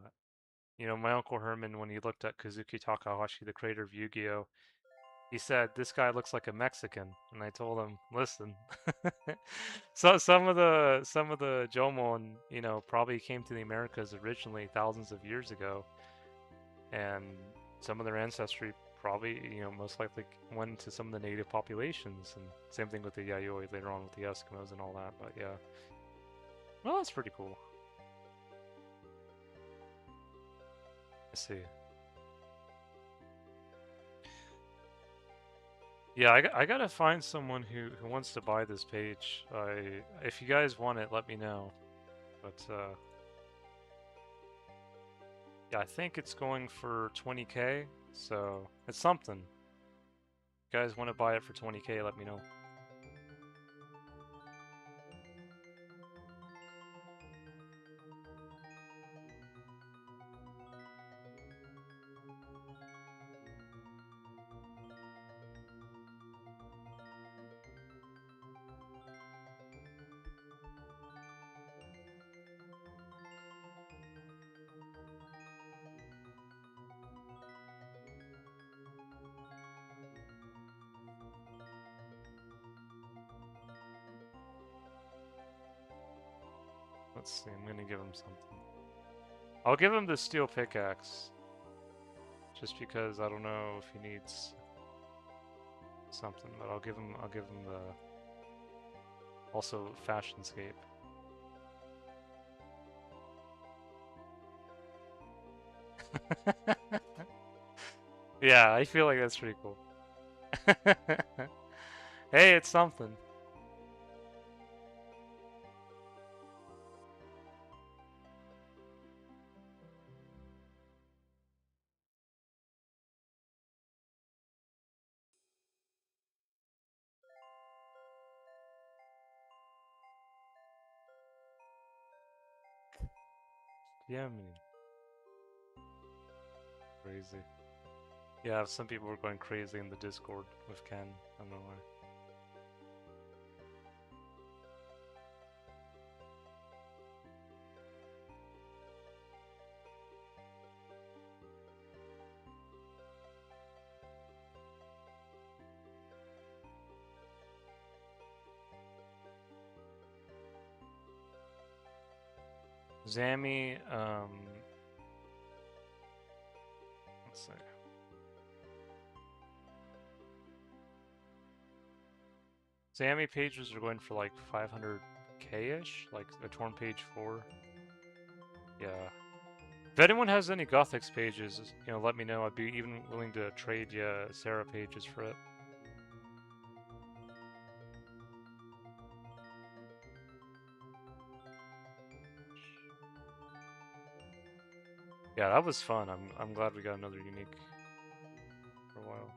you know, my Uncle Herman, when he looked at Kazuki Takahashi, the creator of Yu-Gi-Oh!, he said, "This guy looks like a Mexican," and I told him, "Listen, so some of the Jomon, you know, probably came to the Americas originally thousands of years ago, and some of their ancestry probably, you know, most likely went to some of the native populations, and same thing with the Yayoi later on with the Eskimos and all that. But yeah, well, that's pretty cool. I see. Yeah, I gotta find someone who wants to buy this page. If you guys want it, let me know. But yeah, I think it's going for 20K, so it's something. If you guys want to buy it for 20K, let me know. Let's see, I'm gonna give him something. I'll give him the steel pickaxe, just because I don't know if he needs something, but I'll give him the also Fashionscape. Yeah, I feel like that's pretty cool. Hey, it's something. Yeah, man. Crazy. Yeah, some people were going crazy in the Discord with Ken. I don't know why. Zammy, let's see. Zammy pages are going for like 500K-ish, like a torn page 4. Yeah. If anyone has any Gothics pages, you know, let me know. I'd be even willing to trade you Sarah pages for it. Yeah, that was fun. I'm glad we got another unique for a while.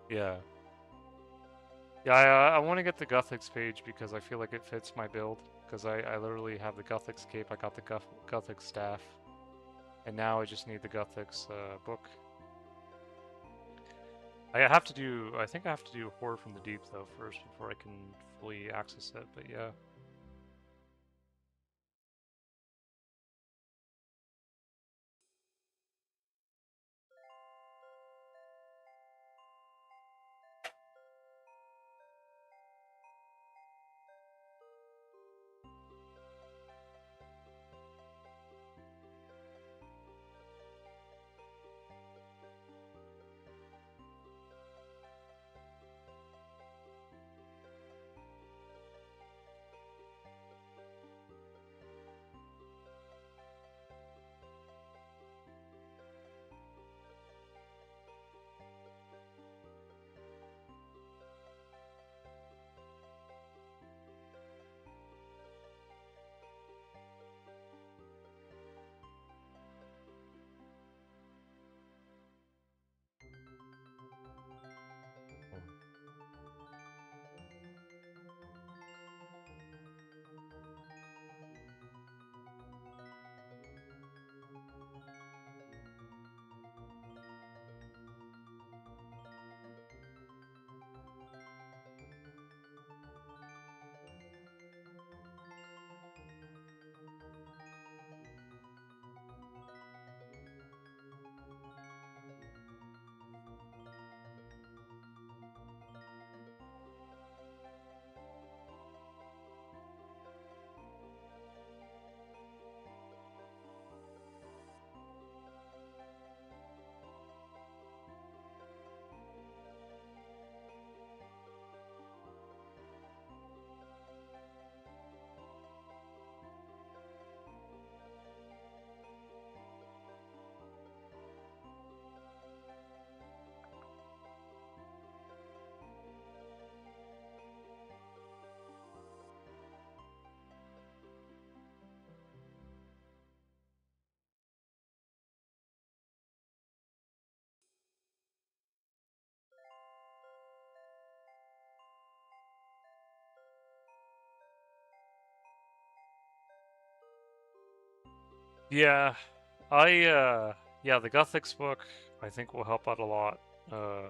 Yeah. Yeah, I want to get the Gothics page because I feel like it fits my build. Because I literally have the Gothics cape, I got the Gothic staff, and now I just need the Gothics book. I think I have to do Horror from the Deep though first before I can fully access it, but yeah. Yeah, yeah, the Gothics book I think will help out a lot. Uh,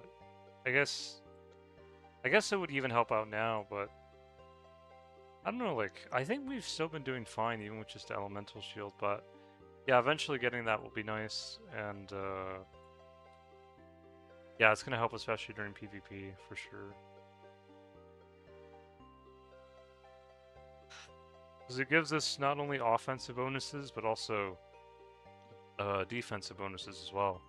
I guess, I guess it would even help out now, but I don't know. Like, I think we've still been doing fine even with just Elemental Shield, but yeah, eventually getting that will be nice, and yeah, it's gonna help especially during PvP for sure. Because it gives us not only offensive bonuses, but also defensive bonuses as well.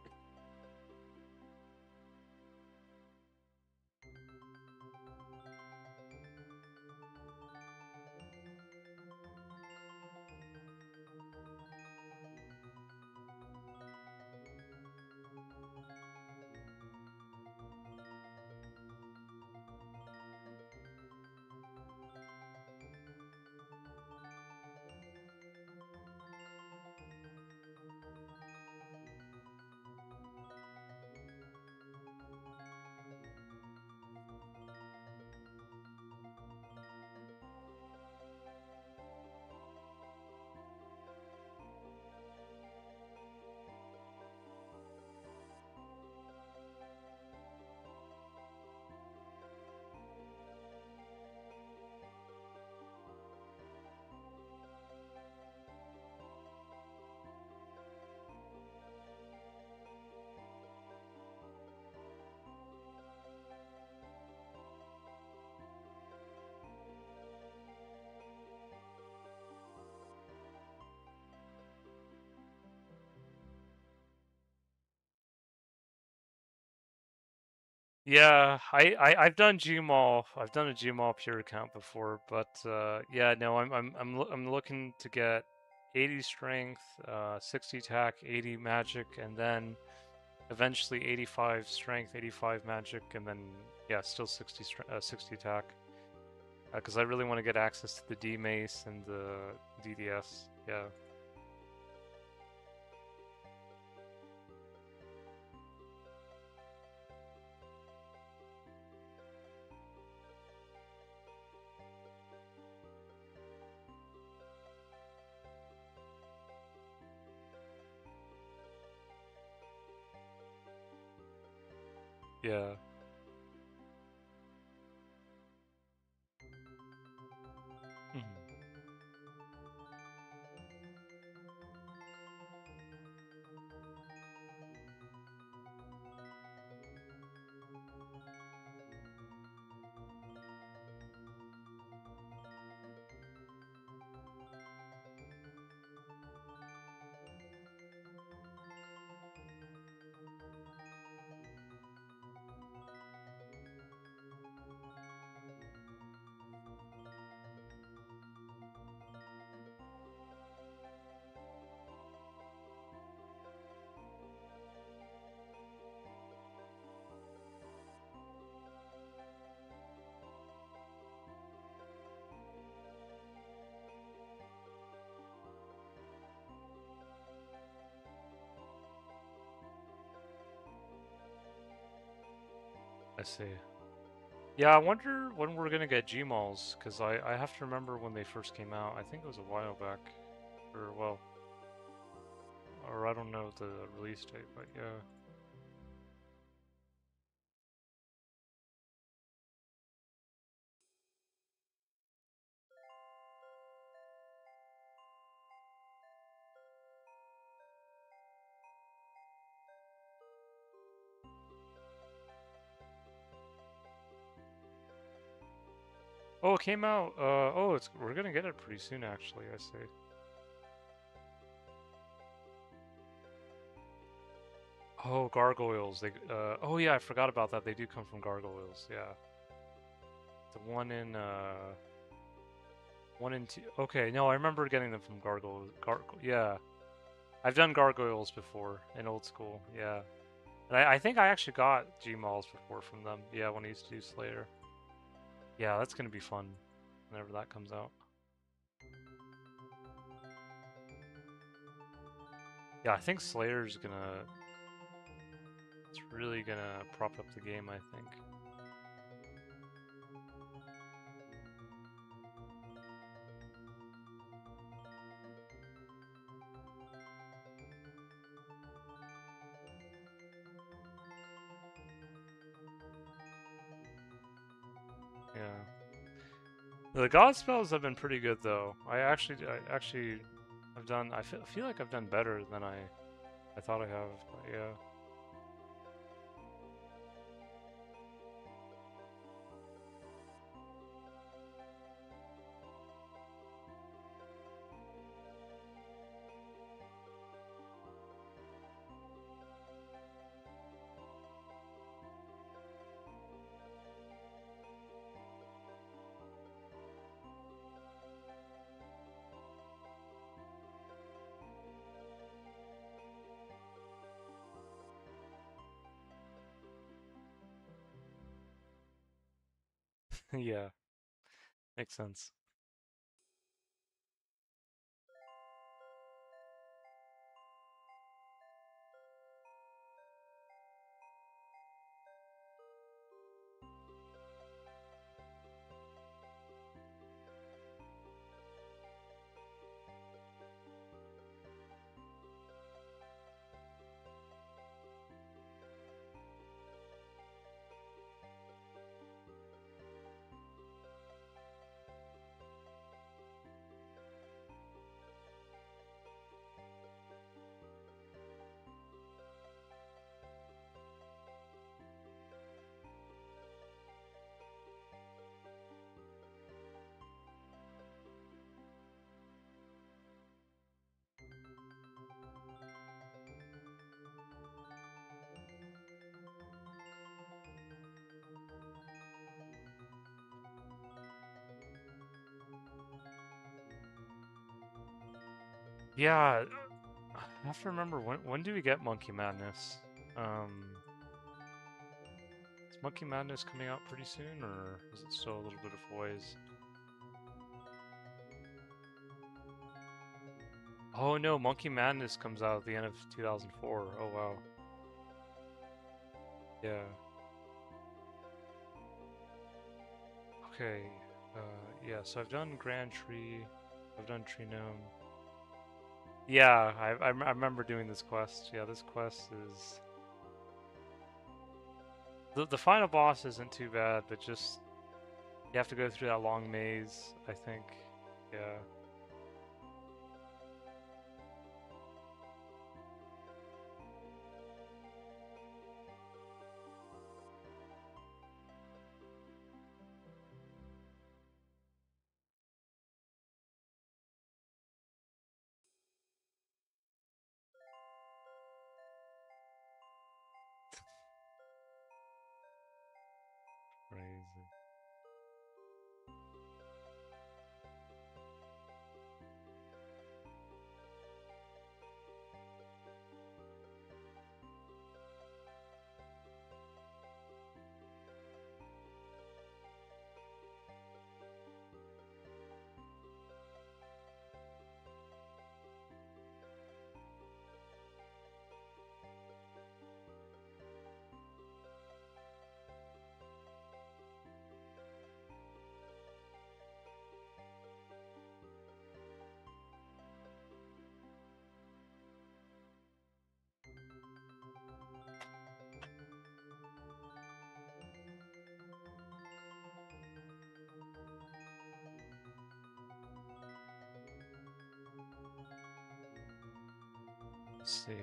Yeah, I've done Gmall. I've done a Gmall pure account before, but yeah, no, I'm looking to get 80 strength, 60 attack, 80 magic, and then eventually 85 strength, 85 magic, and then yeah, still 60 attack. Because I really want to get access to the D mace and the DDS. Yeah. Yeah. Mhm. I see. Yeah, I wonder when we're gonna get Gmalls, because I have to remember when they first came out. I think it was a while back. Or, well, or I don't know the release date, but yeah. Oh, it came out, oh, we're gonna get it pretty soon, actually, I see. Oh, gargoyles, oh yeah, I forgot about that, they do come from gargoyles, yeah. The one in two, okay, no, I remember getting them from yeah. I've done gargoyles before, in old school, yeah. And I think I actually got Gmalls before from them, yeah, when I used to do Slayer. Yeah, that's gonna be fun, whenever that comes out. Yeah, I think Slayer's gonna... It's really gonna prop up the game, I think. The god spells have been pretty good though. I've done. I feel like I've done better than I thought I have. But yeah. Yeah, makes sense. Yeah, I have to remember when do we get Monkey Madness? Is Monkey Madness coming out pretty soon, or is it still a little bit of ways? Oh no, Monkey Madness comes out at the end of 2004. Oh wow. Yeah. Okay. Yeah. So I've done Grand Tree. I've done Tree Gnome. Yeah, I remember doing this quest. Yeah, this quest is the final boss isn't too bad, but just you have to go through that long maze, I think. Yeah. Crazy. Let's see.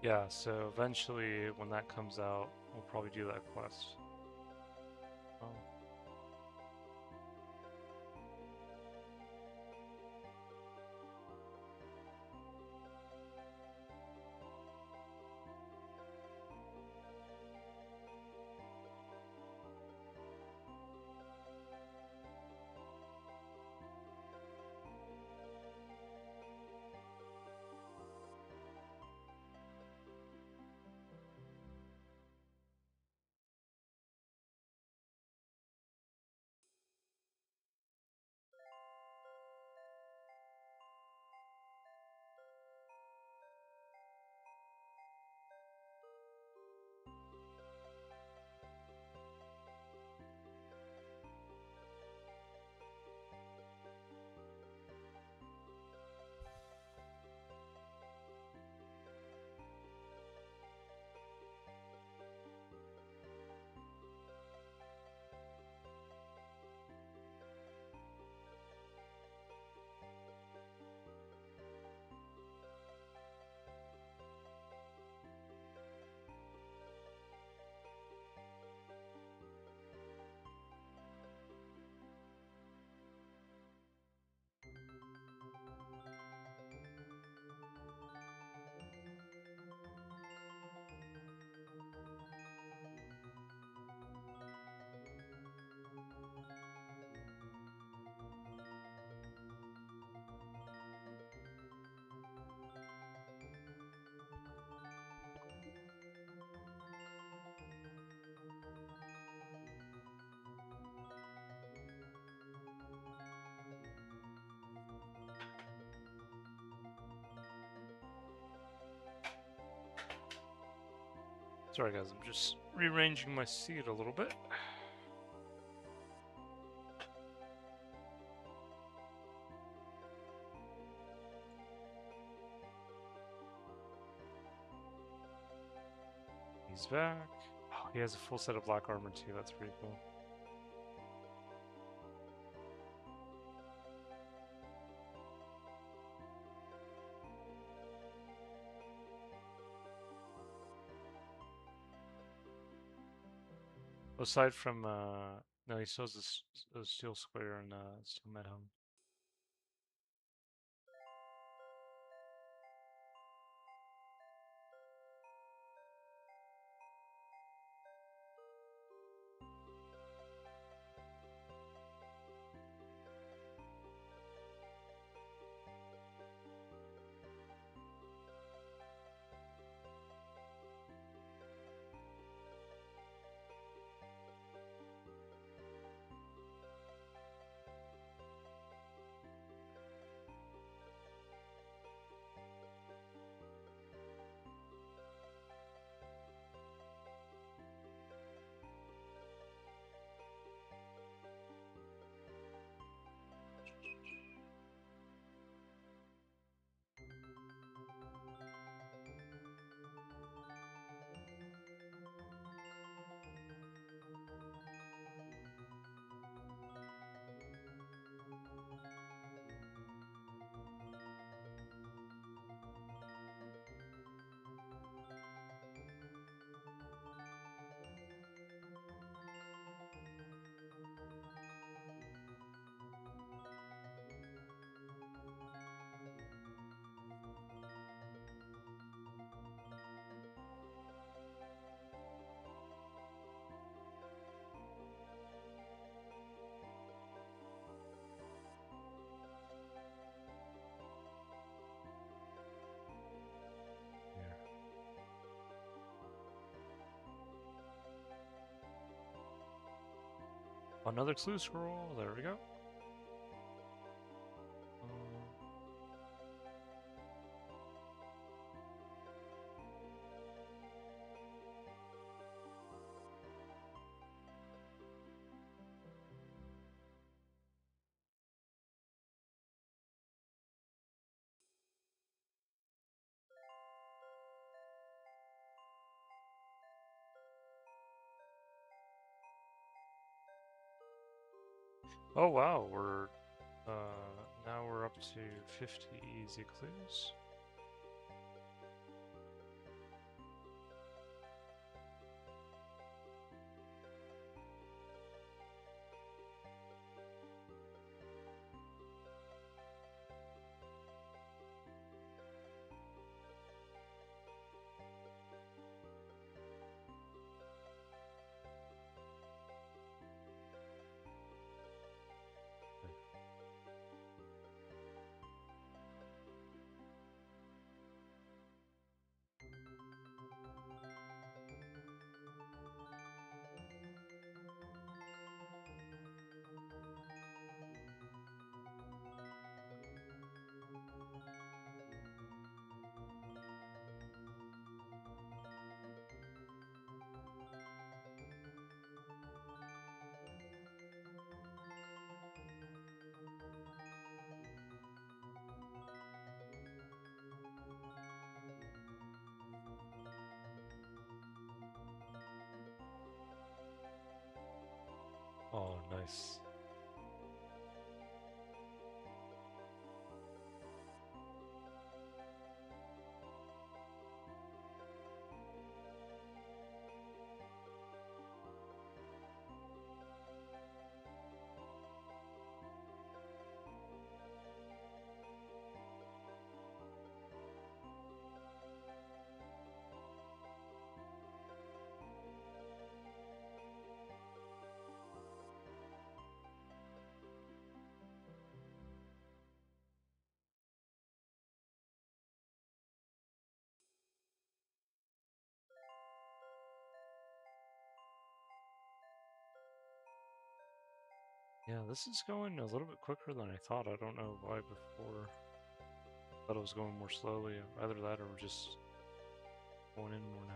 Yeah, so eventually when that comes out, we'll probably do that quest. Oh. Sorry guys, I'm just rearranging my seat a little bit. He's back. Oh, he has a full set of black armor too, that's pretty cool. Aside from, no, he still has a steel square and steel med helm. Another clue scroll, there we go. Oh wow, now we're up to 50 easy clues. Oh, nice. Yeah, this is going a little bit quicker than I thought. I don't know why before. I thought it was going more slowly. Either that or just going in more now.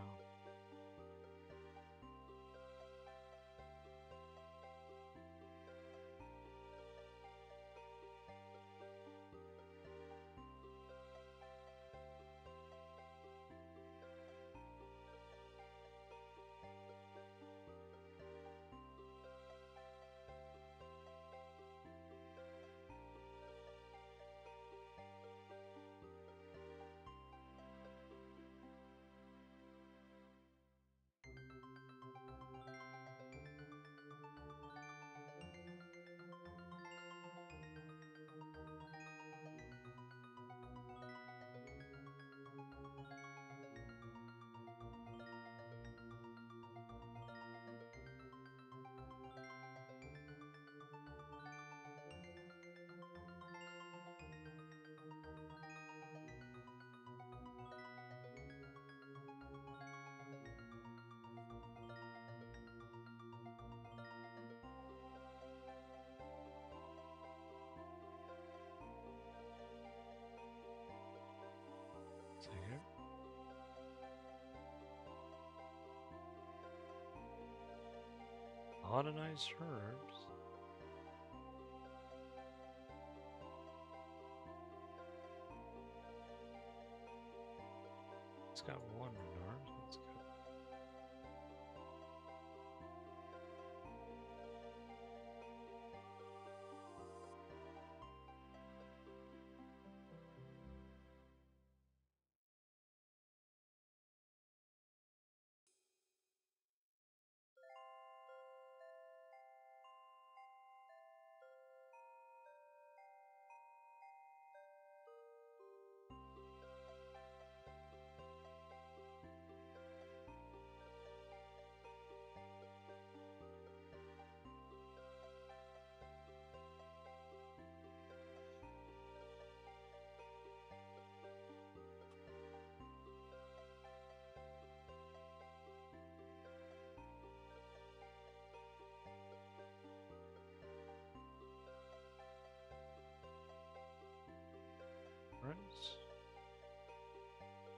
Colonized herbs. It's got one renard. That's good. Right.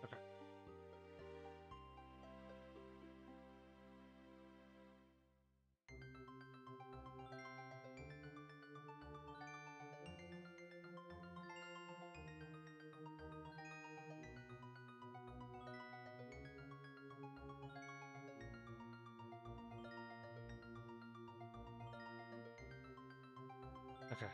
Okay. Okay.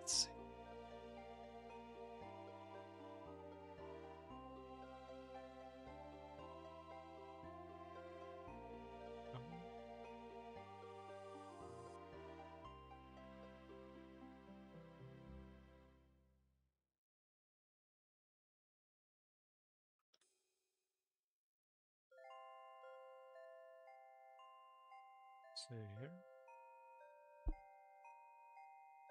Let's see. See here.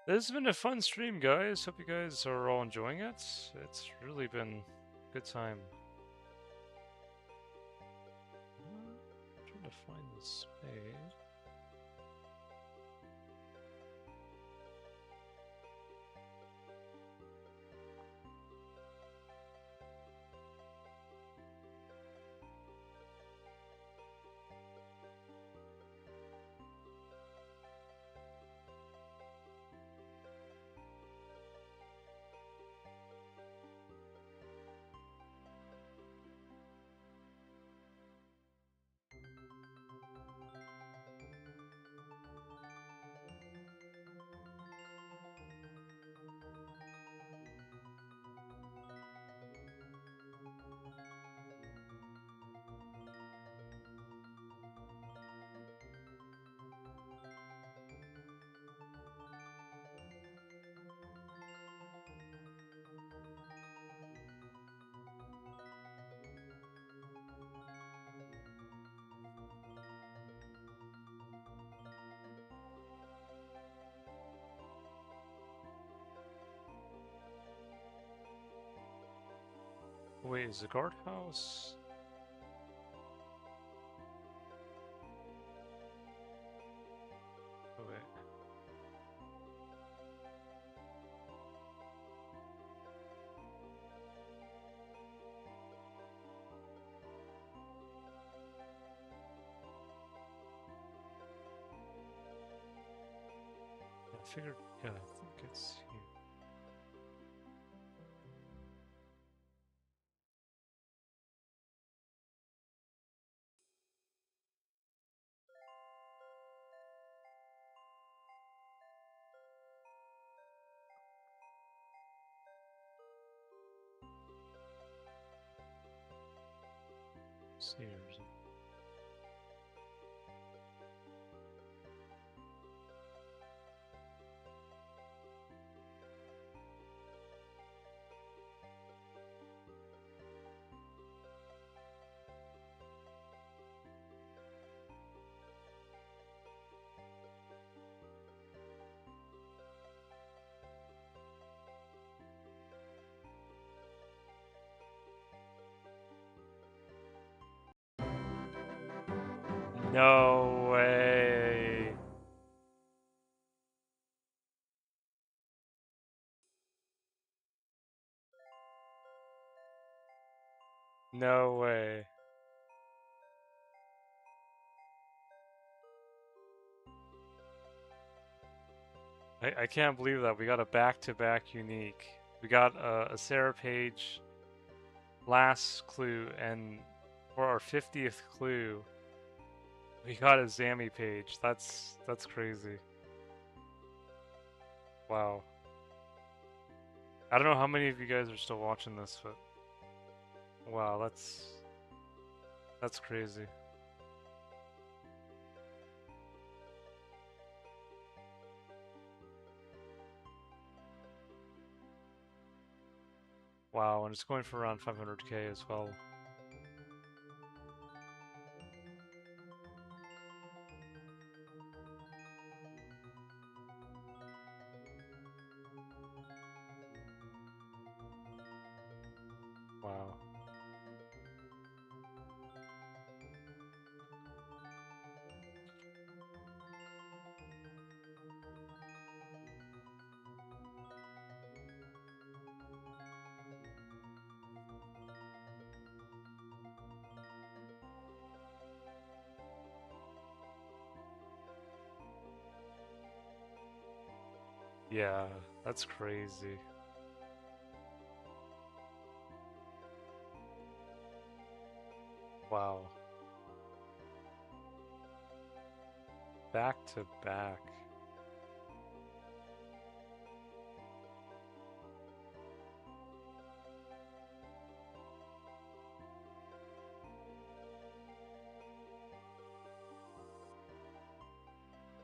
This has been a fun stream, guys. Hope you guys are all enjoying it. It's really been a good time. I'm trying to find the spade. Wait, is the guardhouse? Oh, wait. I figured, yeah, I think it's here. Sears. No way. No way. I can't believe that. We got a back-to-back unique. We got a Sarah Page last clue, and for our 50th clue, we got a Zammy page. That's crazy. Wow. I don't know how many of you guys are still watching this, but wow, that's crazy. Wow, and it's going for around 500k as well. Wow. Yeah, that's crazy. Wow. Back to back.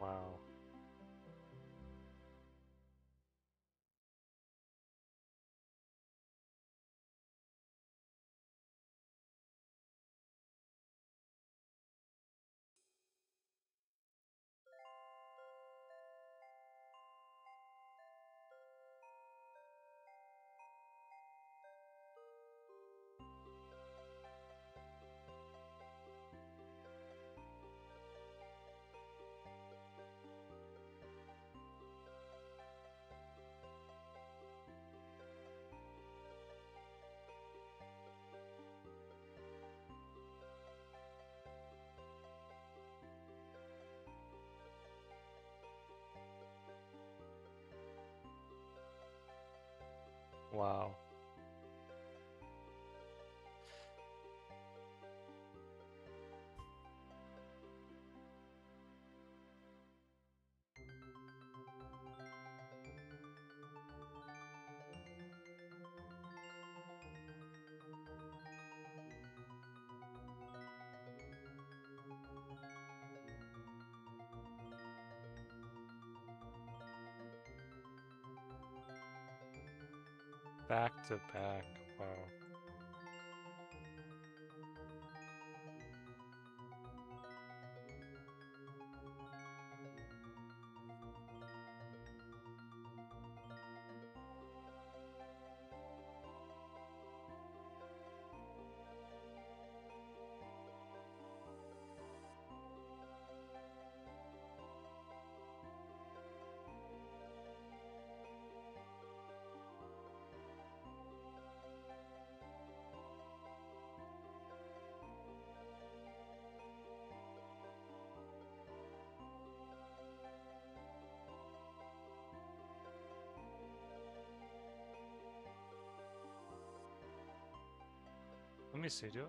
Wow. Wow. Back to back. Wow. Let me see, do I?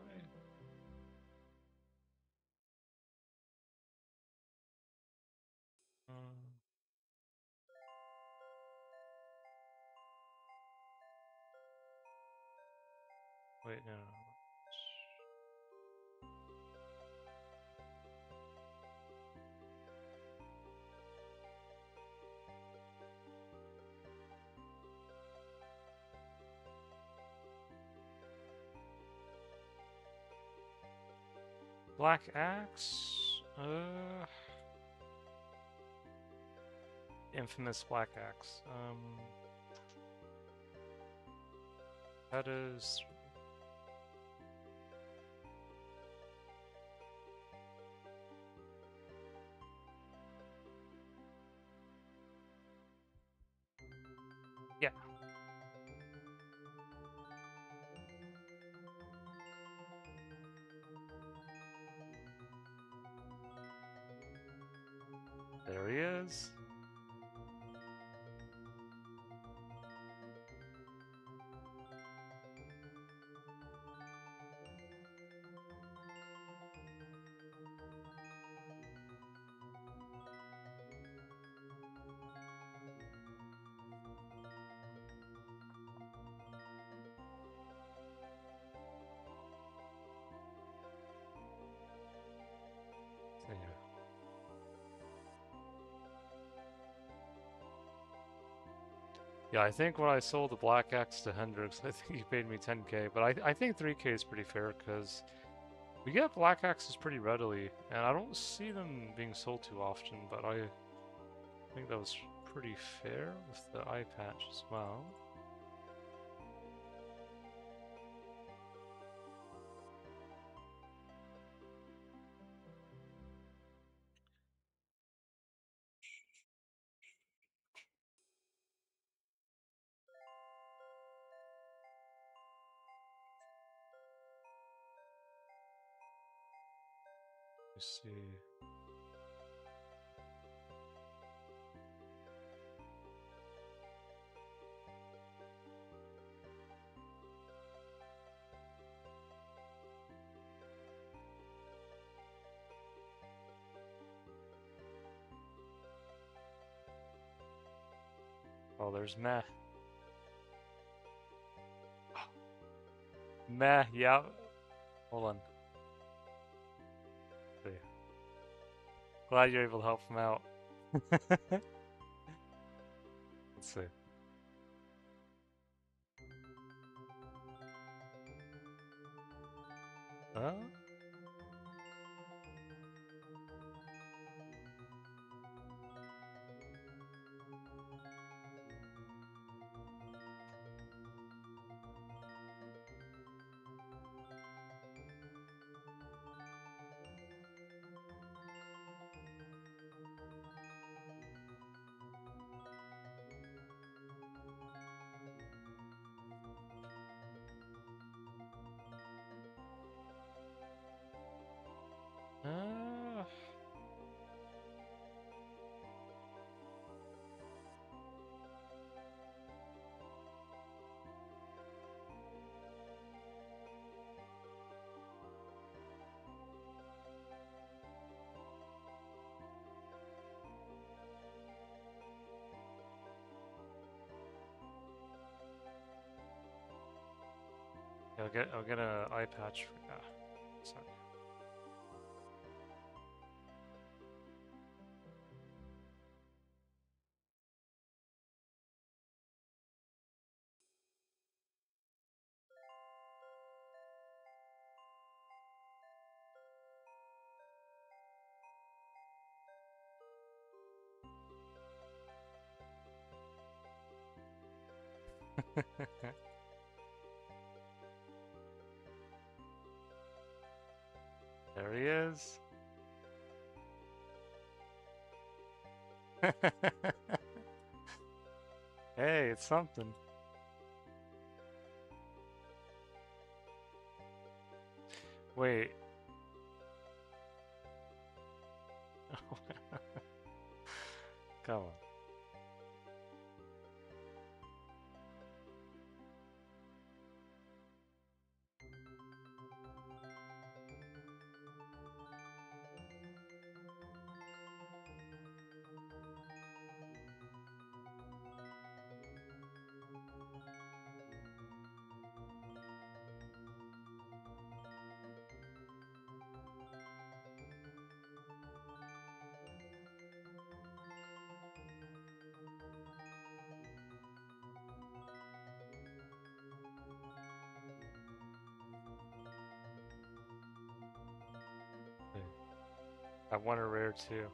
Wait, no. Black Axe? Infamous Black Axe. That is... is. Yeah, I think when I sold the Black Axe to Hendrix, I think he paid me 10k, but I think 3k is pretty fair because we get Black Axes pretty readily, and I don't see them being sold too often, but I think that was pretty fair with the eye patch as well. Let's see. Oh, there's Meh. Meh, yeah. Hold on. Let's see. Glad you're able to help him out. Let's see. Huh? Uh, I'll get a eye patch for sorry. There he is. Hey, it's something. Wait. Come on. I want a rare too.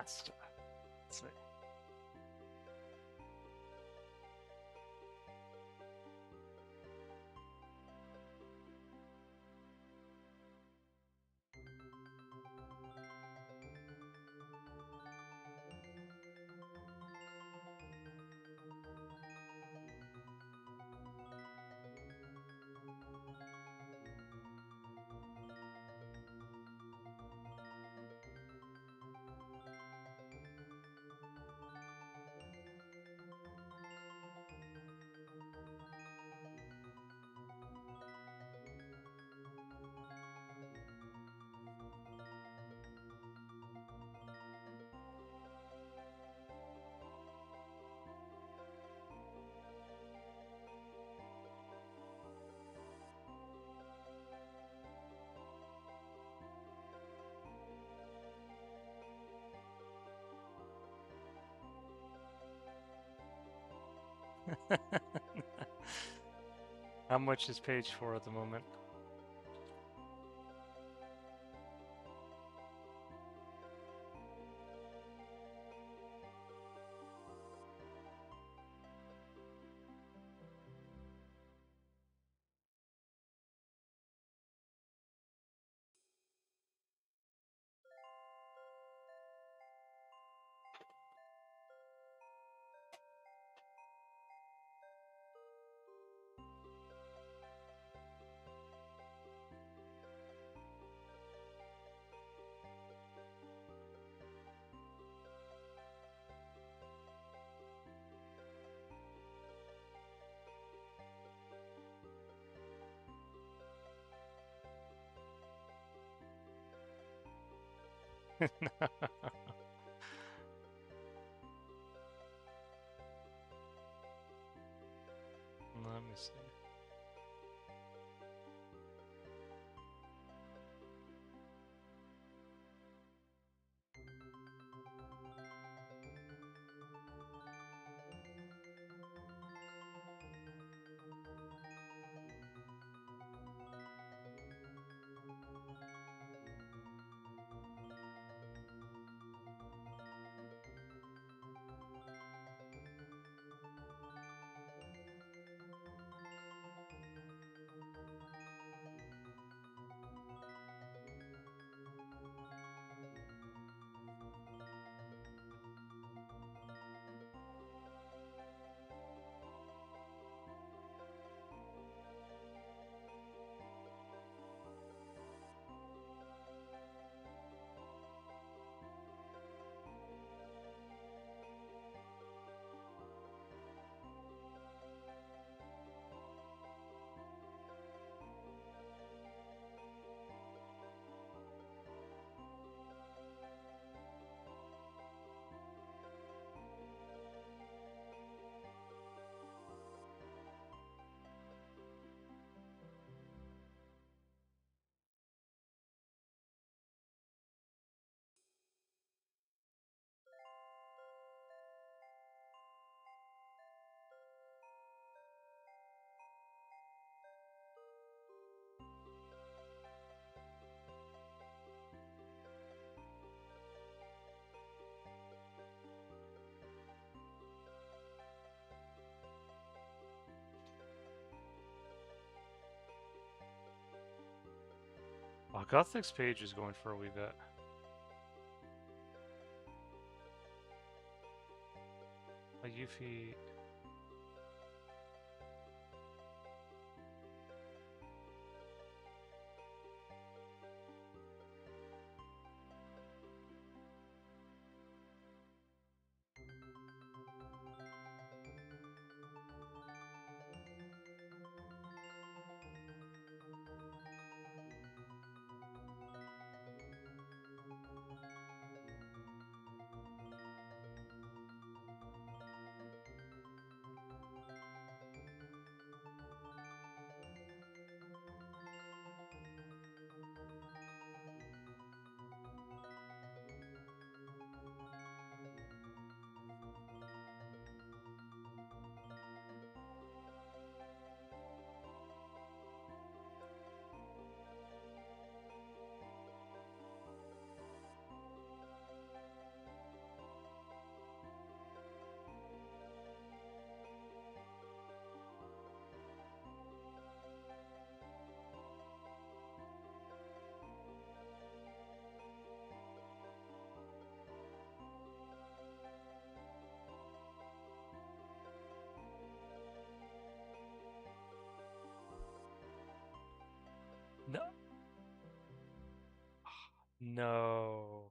fast. Let's see. How much is page 4 at the moment? Let me see. Oh, Gothic's page is going for a wee bit. A Yuffie. No.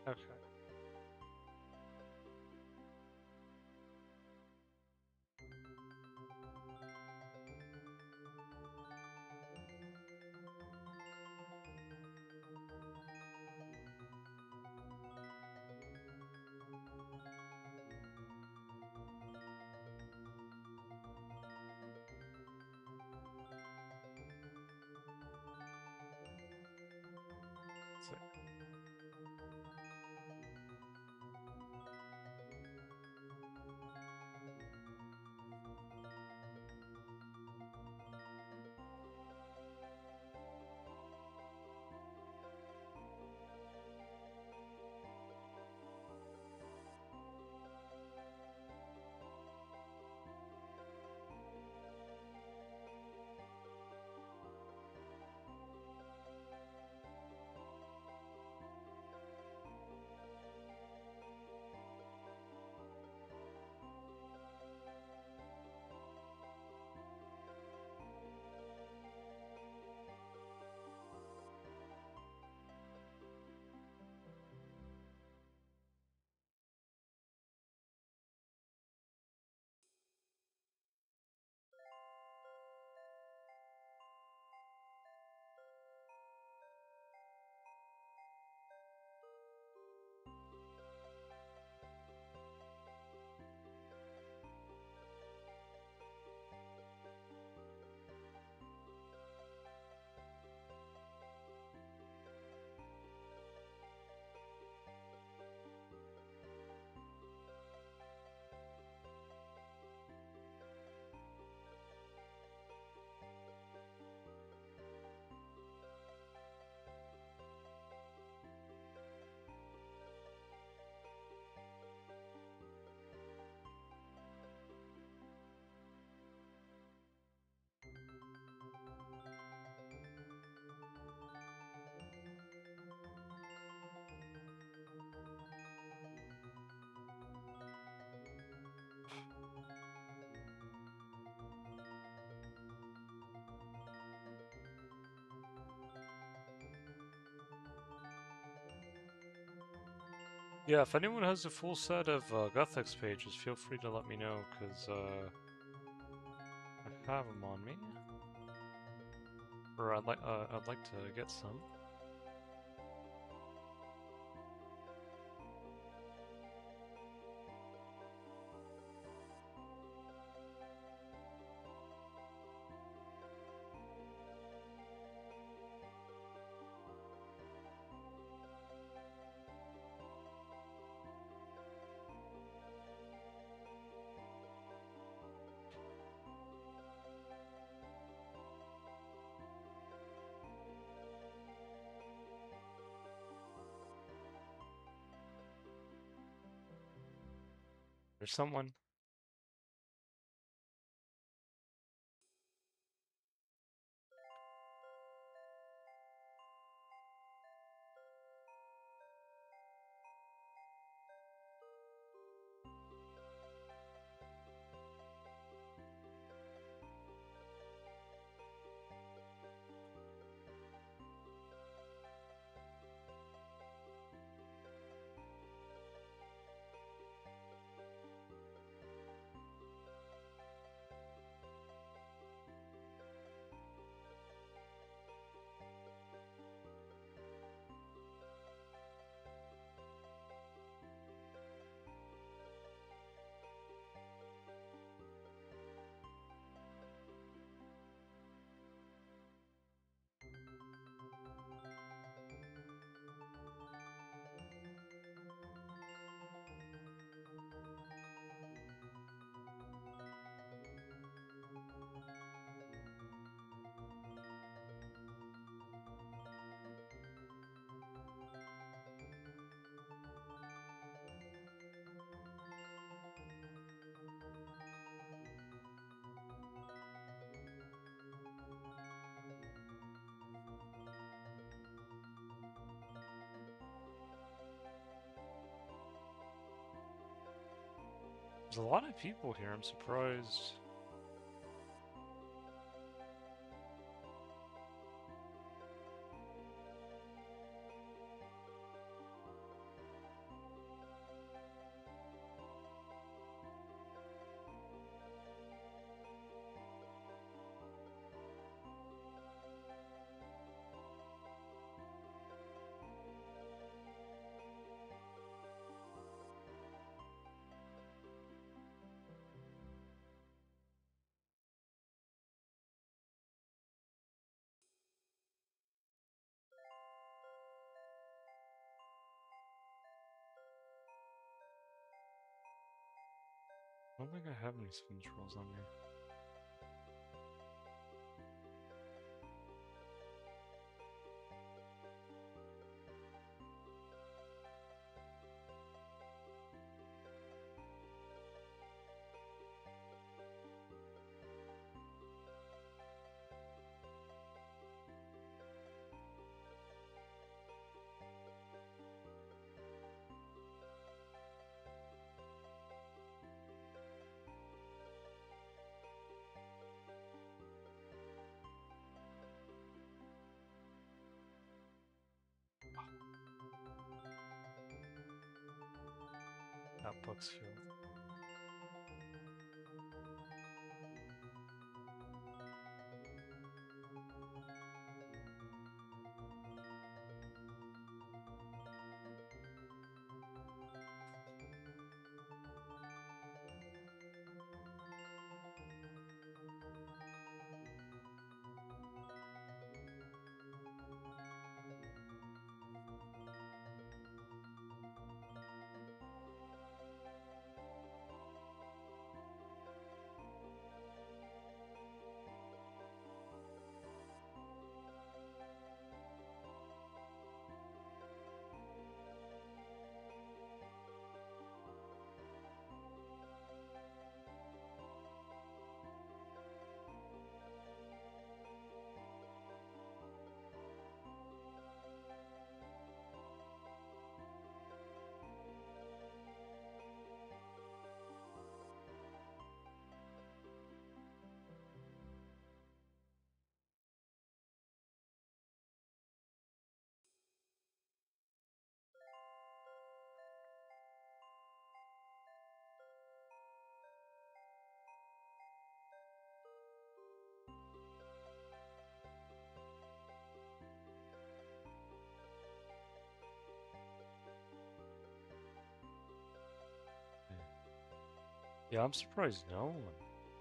Okay. So, yeah, if anyone has a full set of Gothics pages, feel free to let me know, because I have them on me. Or I'd like to get some. There's someone. There's a lot of people here, I'm surprised. I don't think I have any spin trolls on me. That book's filled. Yeah, I'm surprised no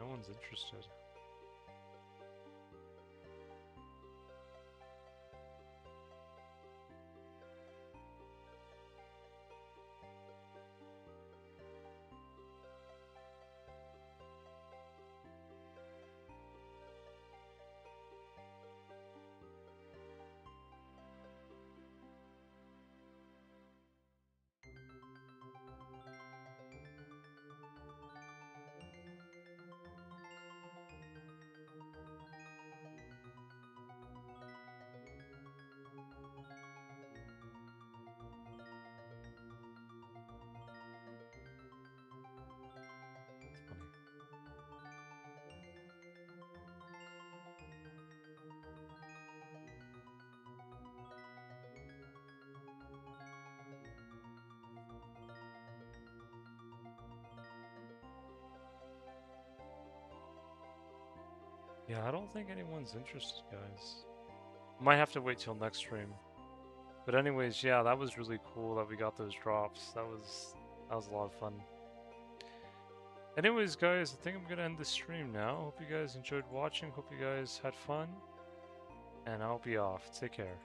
one's interested. Funny. Yeah, I don't think anyone's interested, guys. Might have to wait till next stream. But anyways, yeah, that was really cool that we got those drops. That was a lot of fun. Anyways, guys, I think I'm gonna end the stream now. Hope you guys enjoyed watching. Hope you guys had fun. And I'll be off. Take care.